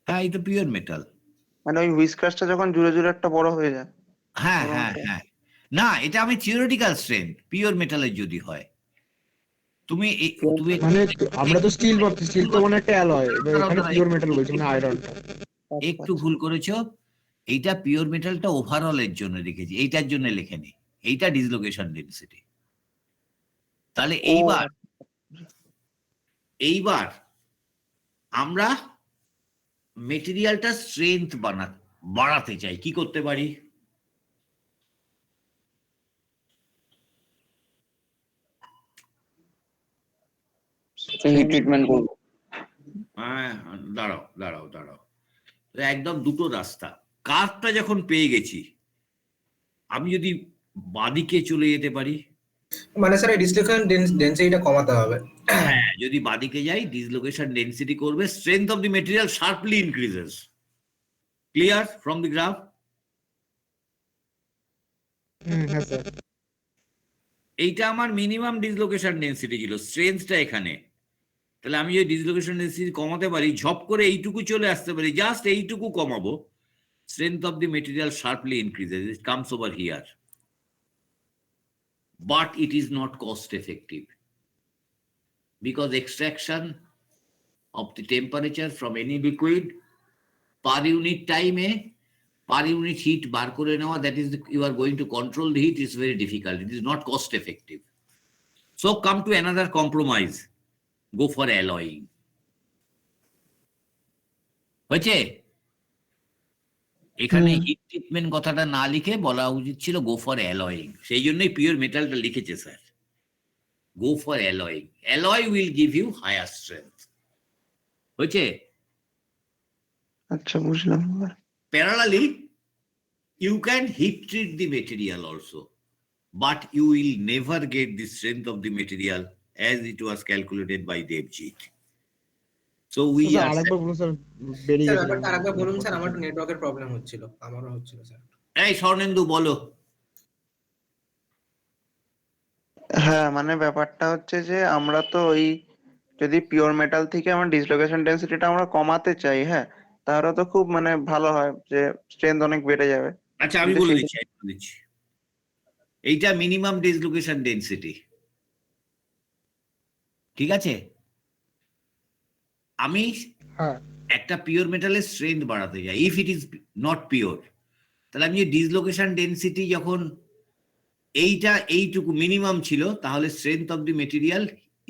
হ্যাঁ, এটা পিওর মেটাল। মানে ওই হুইস্কারটা যখন জুড়ে জুড়ে একটা বড় হয়ে যায়। হ্যাঁ বড় হ্যাঁ অংশ। হ্যাঁ, না এটা আমি থিওরিটিক্যাল স্ট্রেন্থ পিওর মেটালের যদি হয়। তুমি তুমি মানে আমরা তো স্টিল ভাবছি, স্টিল তো মানে একটা অ্যালয়, এখানে পিওর মেটাল বলছি মানে আয়রনটা। আচ্ছা, একটু আচ্ছা। ভুল করেছো, এইটা পিওর মেটালটা ওভারঅল এর জন্য লিখেছি, এইটার জন্য লেখেনি, এইটা ডিসলোকেশন ডেন্সিটি। তাহলে ও এইবার আমরা মেটেরিয়ালটা স্ট্রেংথ বাড়াতে চাই, কি করতে পারি? হিট ট্রিটমেন্ট করবো। হ্যাঁ, দাঁড়াও দাঁড়াও দাঁড়াও, তো একদম দুটো রাস্তা। কার্ভটা যখন পেয়ে গেছি, আমি যদি বাদিকে চলে যেতে পারি, মানে স্যার এই ডিসলোকেশন ডেন্সিটিটা কমাতে হবে। হ্যাঁ যদি বাদিকে যাই ডিসলোকেশন ডেন্সিটি করবে, strength of the material sharply increases. Clear from the graph? হ্যাঁ স্যার। এইটা আমার মিনিমাম ডিসলোকেশন ডেন্সিটি ছিল, স্ট্রেংথটা এখানে। তাহলে আমি যদি ডিসলোকেশন ডেন্সিটি কমাতে পারি, ঝপ করে এইটুকু চলে আসতে পারি, জাস্ট এইটুকু কমাবো, strength of the material sharply increases, it comes over here, but it is not cost effective because extraction of the temperature from any liquid per unit time per unit heat bar kore newa, that is you are going to control the heat, is very difficult, it is not cost effective. So come to another compromise, go for alloying. হয়েছে? এখানে hit treatment কথাটা না লিখে বলা উচিত ছিল গো for অ্যালয়িং, সেই জন্যই পিওর মেটালটা লিখেছে sir. Go for alloying, alloy will give you higher strength. হয়েছে? আচ্ছা, বুঝলাম এবার। Parallelly you can heat treat the material also, but you will never get the strength of the material as it was calculated by Devjit. So we sir আর আরেকবার বলুন sir, বেরিয়ে sir গেছে। ব্যাপারটা আরেকবার বলুন স্যার, আমার একটু নেটওয়ার্কের প্রবলেম হচ্ছিল, আমারও হচ্ছিল স্যার। এই স্বর্ণেন্দু বলো। হ্যাঁ, মানে ব্যাপারটা হচ্ছে যে আমরা তো ওই যদি পিওর মেটাল থেকে আমার ডিসলোকেশন ডেন্সিটিটা আমরা কমাতে চাই, হ্যাঁ, তাহলে তো খুব মানে ভালো হয় যে স্ট্রেংথ অনেক বেড়ে যাবে। আচ্ছা আমি কিন্তু বলে সেটা- দিচ্ছি, আমি বলে দিচ্ছি, এইটা মিনিমাম ডিসলোকেশন ডেন্সিটি, ঠিক আছে? আমি হ্যাঁ একটা পিওর মেটালের স্ট্রেংথ বাড়াতে চাই, if it is not pure, তাহলে আমি ডিসলোকেশন ডেন্সিটি যখন এইটা এইটুকু মিনিমাম ছিল, তাহলে strength of the material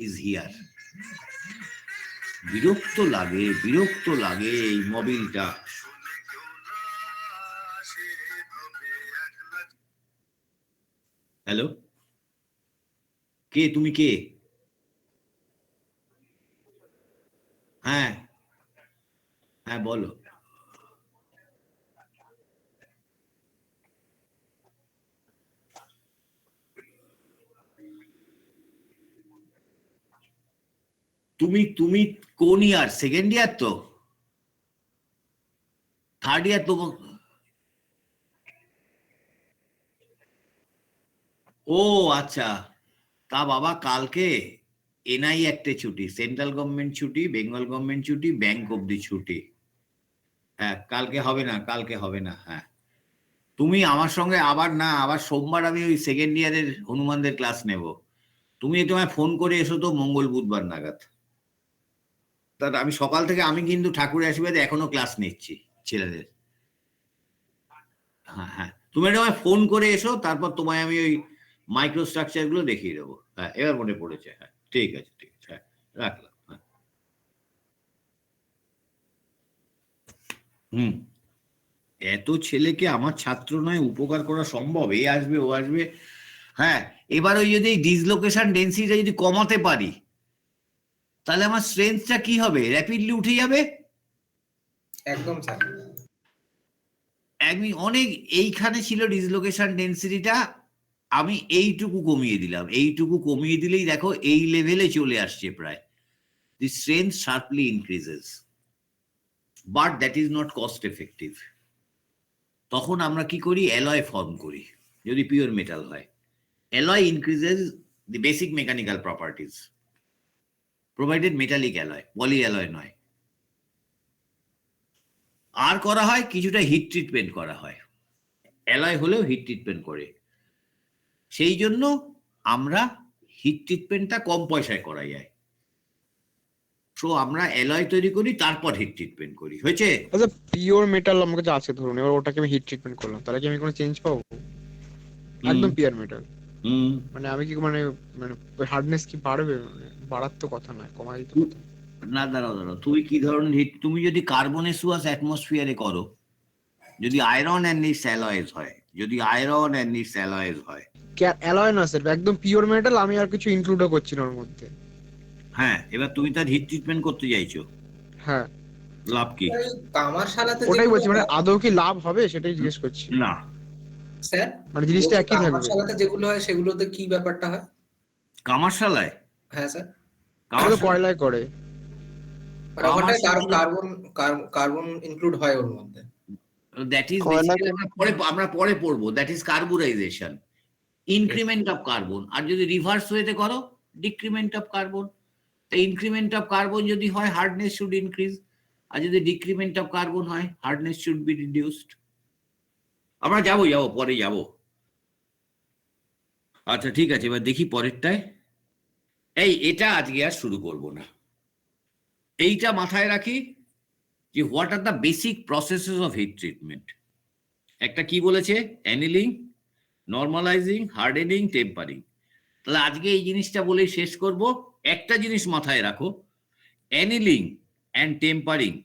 is here. বিরক্ত লাগে এই মোবিলটা। হ্যালো, কে তুমি? কে? হ্যাঁ হ্যাঁ বলো। তুমি কোন ইয়ার? সেকেন্ড ইয়ার তো? থার্ড ইয়ার তো? ও আচ্ছা, তা বাবা কালকে এনআই একটা ছুটি, সেন্ট্রাল গভর্নমেন্ট ছুটি, বেঙ্গল গভর্নমেন্ট ছুটি, ব্যাংক অব্দি ছুটি। হ্যাঁ কালকে হবে না। হ্যাঁ তুমি আমার সঙ্গে আবার সোমবার আমি ওই সেকেন্ড ইয়ারের হনুমানদের ক্লাস নেব, তুমি একটু আমায় ফোন করে এসো তো মঙ্গল বুধবার নাগাদ। তা আমি সকাল থেকে আমি কিন্তু ঠাকুরের আশীর্বাদে এখনো ক্লাস নিচ্ছি ছেলেদের। হ্যাঁ তুমি একটু আমায় ফোন করে এসো, তারপর তোমায় আমি ওই মাইক্রো স্ট্রাকচার গুলো দেখিয়ে দেবো। হ্যাঁ এবার মনে পড়েছে, হ্যাঁ ঠিক আছে হ্যাঁ রাখলাম। হ্যাঁ এত ছেলেকে আমার ছাত্র নয় উপকার করা সম্ভব? এ আসবে ও আসবে। হ্যাঁ এবার ওই যদি ডিসলোকেশন ডেন্সিটিটা যদি কমাতে পারি, তাহলে আমার স্ট্রেংথটা কি হবে? র্যাপিডলি উঠে যাবে। একদম স্যার। অনেক এইখানে ছিল ডিসলোকেশন ডেন্সিটিটা, আমি এইটুকু কমিয়ে দিলাম, এইটুকু কমিয়ে দিলেই দেখো এই লেভেলে চলে আসছে প্রায়। The strength sharply increases, but that is not cost effective. তখন আমরা কি করি? অ্যালয় ফর্ম করি যদি পিওর মেটাল হয়। Alloy increases the basic mechanical properties provided metallic alloy, poly alloy নয়। আর করা হয় কিছুটা হিট ট্রিটমেন্ট করা হয়, অ্যালয় হলেও হিট ট্রিটমেন্ট করে। সেই জন্য আমরা হিট ট্রিটমেন্টটা কম পয়সায় করা যায়। সো আমরা অ্যালয় তৈরি করি, তারপর হিট ট্রিটমেন্ট করি। হয়েছে? আচ্ছা পিওর মেটাল আমার কাছে আছে ধরুন, এবার ওটাকে আমি হিট ট্রিটমেন্ট করলাম, তাহলে কি আমি কোনো চেঞ্জ পাবো? একদম পিওর মেটাল হুম। মানে আমি কি মানে মানে হার্ডনেস কি বাড়বে? মানে বাড়ার তো কথা নয়, কমাই তো কথা। না, দাঁড়াও, তুমি কি ধরনের হিট, তুমি যদি কার্বনেসুয়াস অ্যাটমসফিয়ারে করো, যদি আয়রন অ্যান্ড নিডস অ্যালয়েজ হয়, যদি আয়রন অ্যান্ড নিডস অ্যালয়েজ হয়, অ্যালয় না স্যার, একদম পিওর মেটাল, আমি আর কিছু ইনক্লুডও করছি না ওর মধ্যে। হ্যাঁ, এবার তুমি তার হিট ট্রিটমেন্ট করতে চাইছো, হ্যাঁ লাভ কি? কামারশালাতে ওটাই বলছি, মানে যেগুলো আদৌ কি লাভ হবে সেটাই জিজ্ঞেস করছি। না, স্যার, মানে জিনিসটা বলছি একই থাকবে। কামারশালাতে যেগুলো হয় সেগুলোতে কি ব্যাপারটা হয়? কামারশালায় হ্যাঁ স্যার, ওটা তো কয়লায় করে। মানে ওখানটায় কামারশালা- কার্বন ইনক্লুড হয় ওর মধ্যে। দ্যাট ইজ কয়লা আমরা পরে পড়বো, that is carburization, increment of carbon. আর যদি রিভার্স ওয়েতে করো, decrement of carbon. Increment of carbon যদি হয়, হার্ডনেস শুড ইনক্রিজ, আর যদি ডিক্রিমেন্ট অফ কার্বন হয়, হার্ডনেস শুড বি রিডিউসড। আমরা যাবো পরে যাবো। আচ্ছা ঠিক আছে, এবার দেখি পরেরটায়। এটা আজকে আর শুরু করব না, এইটা মাথায় রাখি যে what are the basic processes of heat treatment. একটা কি বলেছে? Annealing, normalizing, hardening, tempering. তাহলে আজকে এই জিনিসটা বলে শেষ করব। একটা জিনিস মাথায় রাখো, annealing and tempering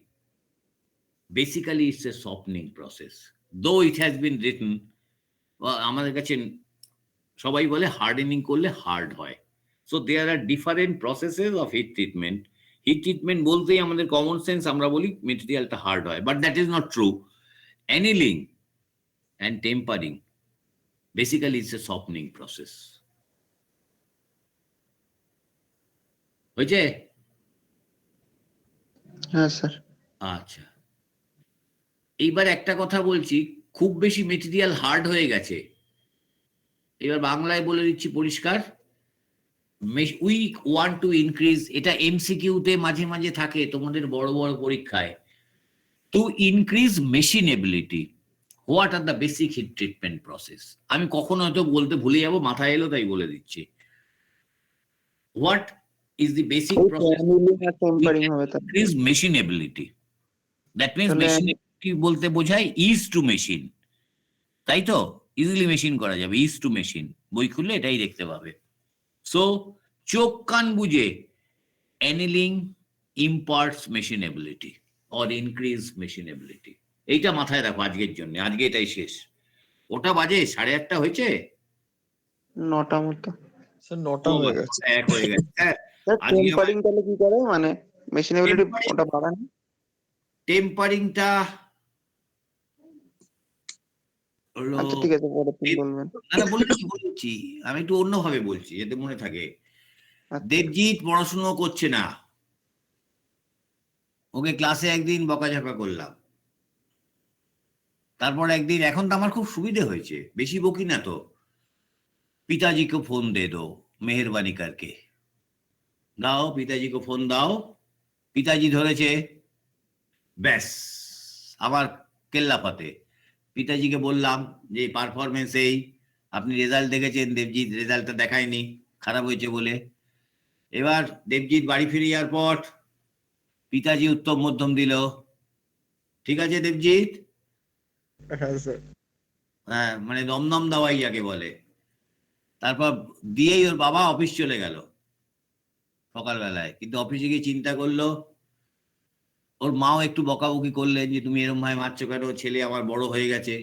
basically it's a softening process, though it has been written. আমাদের কাছে সবাই বলে হার্ডেনিং করলে হার্ড হয়। So there are different processes of heat treatment. Heat treatment বলতেই আমাদের কমন সেন্স আমরা বলি মেটেরিয়ালটা হার্ড হয়, but that is not true. Annealing and tempering basically it's a softening process. হয়েছে? হ্যাঁ স্যার। আচ্ছা, এইবার একটা কথা বলছি, খুব বেশি মেটেরিয়াল হার্ড হয়ে গেছে, এবার বাংলায় বলে দিচ্ছি পরিষ্কার, উই ওয়ান্ট টু ইনক্রিজ, এটা এমসিকিউতে মাঝে মাঝে থাকে তোমাদের বড় বড় পরীক্ষায়, to increase machinability. What are the basic heat treatment process? আমি কখনো হয়তো বলতে ভুলে যাবো, মাথায় এলো তাই বলে দিচ্ছি। What is the basic process tempering হবে তাহলে। ইনক্রিজ মেশিনেবিলিটি? দ্যাট মিনস তাহলে- মেশিনেবিলিটি বলতে বোঝায় ইজ টু মেশিন, তাই তো? ইজিলি মেশিন করা যাবে, ইজ টু মেশিন, বই খুললে এটাই দেখতে পাবে। সো চোখ কান বুঝে অ্যানিলিং ইম্পার্টস মেশিনেবিলিটি অর ইনক্রিজ মেশিনেবিলিটি, এইটা মাথায় রাখো আজকের জন্য। আজকে এটাই শেষ। ওটা বাজে 8:30 হয়েছে, 9টা মতো। স্যার 9টা হয়ে গেছে। 1 হয়ে গেছে। হ্যাঁ, স্যার আজকে টেম্পারিং তাহলে কি করে, মানে মেশিনেবিলিটি Tempering- ওটা বাড়ায় না? টেম্পারিংটা হলো, আচ্ছা ঠিক আছে, পরে তুমি বলবেন। না বলছি, আমি একটু অন্যভাবে বলছি যাতে মনে থাকে। আচ্ছা। দেবজিৎ পড়াশুনো করছে না, ওকে ক্লাসে একদিন বকাঝকা করলাম, তারপর একদিন, এখন তো আমার খুব সুবিধে হয়েছে, বেশি বকি না তো, पिताजी को फोन दे दो मेहरबानी करके, দাও পিতাজি को ফোন দাও। পিতাজি ধরেছে, ব্যাস আবার কেল্লাফাতে। পিতাজিকে বললাম যে পারফরমেন্স এই, আপনি রেজাল্ট দেখেছেন, দেবজিৎ রেজাল্টটা দেখায়নি, খারাপ হয়েছে বলে। এবার দেবজিৎ বাড়ি ফিরে যাওয়ার পর পিতাজি উত্তম মধ্যম দিল, ঠিক আছে দেবজিৎ? হ্যাঁ স্যার। হ্যাঁ, মানে দমদম দাওয়াই যাকে বলে। তারপর দিয়েই ওর বাবা অফিস চলে গেল সকালবেলায়, কিন্তু অফিসে গিয়ে চিন্তা করলো, ওর মাও একটু বকাবকি করলেন যে তুমি এরম ভাবে মারছো কেন, ছেলে আমার বড় হয়ে গেছে।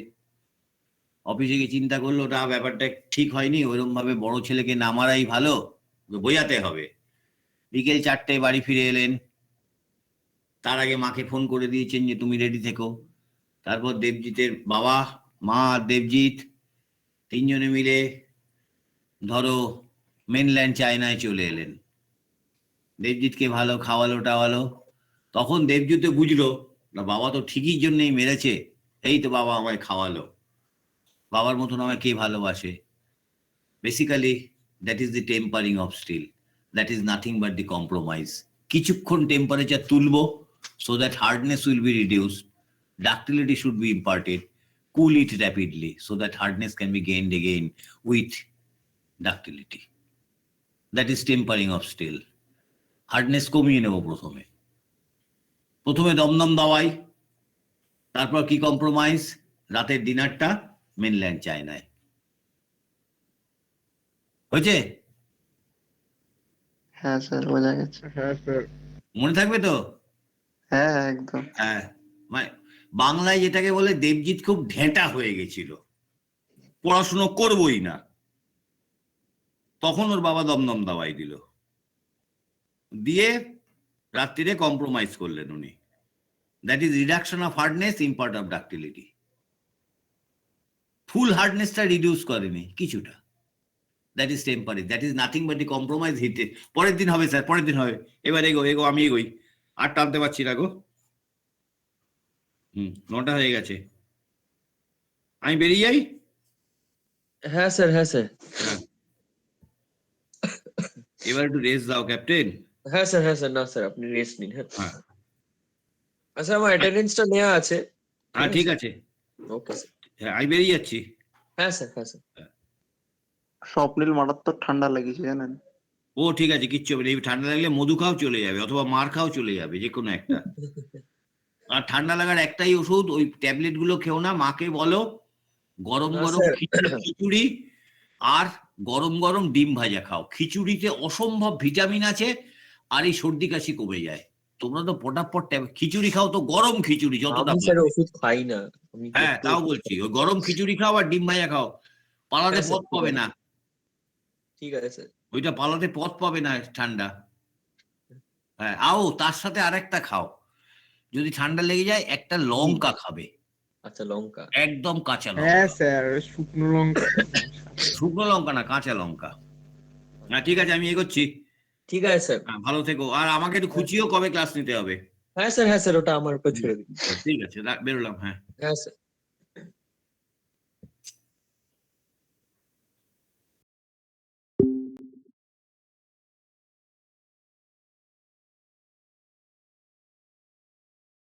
অফিসে গিয়ে চিন্তা করলো ওটা ব্যাপারটা ঠিক হয়নি, ওইরকম ভাবে বড় ছেলেকে না মারাই ভালো, বোঝাতে হবে। বিকেল 4টায় বাড়ি ফিরে এলেন, তার আগে মাকে ফোন করে দিয়েছেন যে তুমি রেডি থেকো। তারপর দেবজিতের বাবা, মা আর দেবজিৎ তিনজনে মিলে ধরো মেনল্যান্ড চায়নায় চলে এলেন। দেবজিৎকে ভালো খাওয়ালো টাওয়ালো। তখন দেবজিৎ বুঝলো না, বাবা তো ঠিকই জন্যই মেরেছে, এই তো বাবা আমায় খাওয়ালো, বাবার মতন আমায় কে ভালোবাসে। Basically that is the tempering of steel, that is nothing but the compromise. কিছুক্ষণ টেম্পারেচার তুলবো so that hardness will be reduced, Ductility should be imparted. Cool it rapidly so that hardness can be gained again with ductility. That is tempering of steel. Hardness কমিয়ে নেব প্রথমে দমদম দাওয়াই, তারপর কি compromise, রাতের ডিনারটা mainland চায়নায়। হয়েছে? হ্যাঁ স্যার, বোঝা গেছে। হ্যাঁ স্যার। মনে থাকবে তো? হ্যাঁ একদম। হ্যাঁ, মানে বাংলায় যেটাকে বলে দেবজিৎ খুব ঢেঁটা হয়ে গেছিল, পড়াশুনো করবই না, তখন ওর বাবা দমদম দাওয়াই দিল, দিয়ে রাত্রিরে কম্প্রোমাইজ করলেন উনি। That is reduction of hardness, impart of ductility. Full হার্ডনেসটা রিডিউস করেনি, কিছুটা। That is tempering, that is nothing but the compromise হিটে। পরের দিন হবে স্যার, পরের দিন হবে। এবার এগো, আমি এগোই, আর টানতে পারছি না গো। 9টা হয়ে গেছে, আমি বেরিয়ে যাই। হ্যাঁ স্যার, হ্যাঁ স্যার, এবার একটু রেস্ট দাও ক্যাপ্টেন। হ্যাঁ স্যার, হ্যাঁ স্যার, না স্যার আপনি রেস্ট নিন। হ্যাঁ হ্যাঁ আচ্ছা, আমার অ্যাটেন্ডেন্সটা নেওয়া আছে। হ্যাঁ, ঠিক আছে, ওকে স্যার। হ্যাঁ আমি বেরিয়ে যাচ্ছি। হ্যাঁ স্যার, হ্যাঁ স্যার। স্বপ্নীল মারাত্মক ঠান্ডা লেগেছে জানেন। ও ঠিক আছে, কিচ্ছু হবে না। এই ঠান্ডা লাগলে মধু খাও চলে যাবে, অথবা মার খাও চলে যাবে, যে কোনো একটা। আর ঠান্ডা লাগার একটাই ওষুধ, ওই ট্যাবলেট গুলো খেও না। মাকে বলো গরম না, গরম স্যার। খিচুড়ি আর গরম গরম ডিম ভাজা খাও। খিচুড়িতে অসম্ভব ভিটামিন আছে, আর এই সর্দি কাশি কমে যায়। তোমরা তো পটাপট খিচুড়ি খাও, তো গরম খিচুড়ি যতটা আমি স্যার পারবে। ওষুধ খাই না আমি। হ্যাঁ তাও বলছি, ওই গরম খিচুড়ি খাও আর ডিম ভাজা খাও। পালাতে হ্যাঁ, স্যার, পথ পাবে না, ঠিক আছে স্যার। ওইটা পালাতে পথ পাবে না ঠান্ডা। হ্যাঁ, তার সাথে আরেকটা খাও, যদি ঠান্ডা লেগে যায় একটা লঙ্কা খাবে, আচ্ছা, লঙ্কা। একদম কাঁচা হ্যাঁ লঙ্কা। স্যার, শুকনো লঙ্কা। শুকনো লঙ্কা না, কাঁচা লঙ্কা। হ্যাঁ ঠিক আছে, আমি এগোচ্ছি। ঠিক আছে স্যার। হ্যাঁ, ভালো থেকো। আর আমাকে একটু খুঁচিও কবে ক্লাস নিতে হবে। হ্যাঁ স্যার, হ্যাঁ স্যার, ওটা আমার উপর ছেড়ে দিন। ঠিক আছে, বেরোলাম। হ্যাঁ। হ্যাঁ স্যার।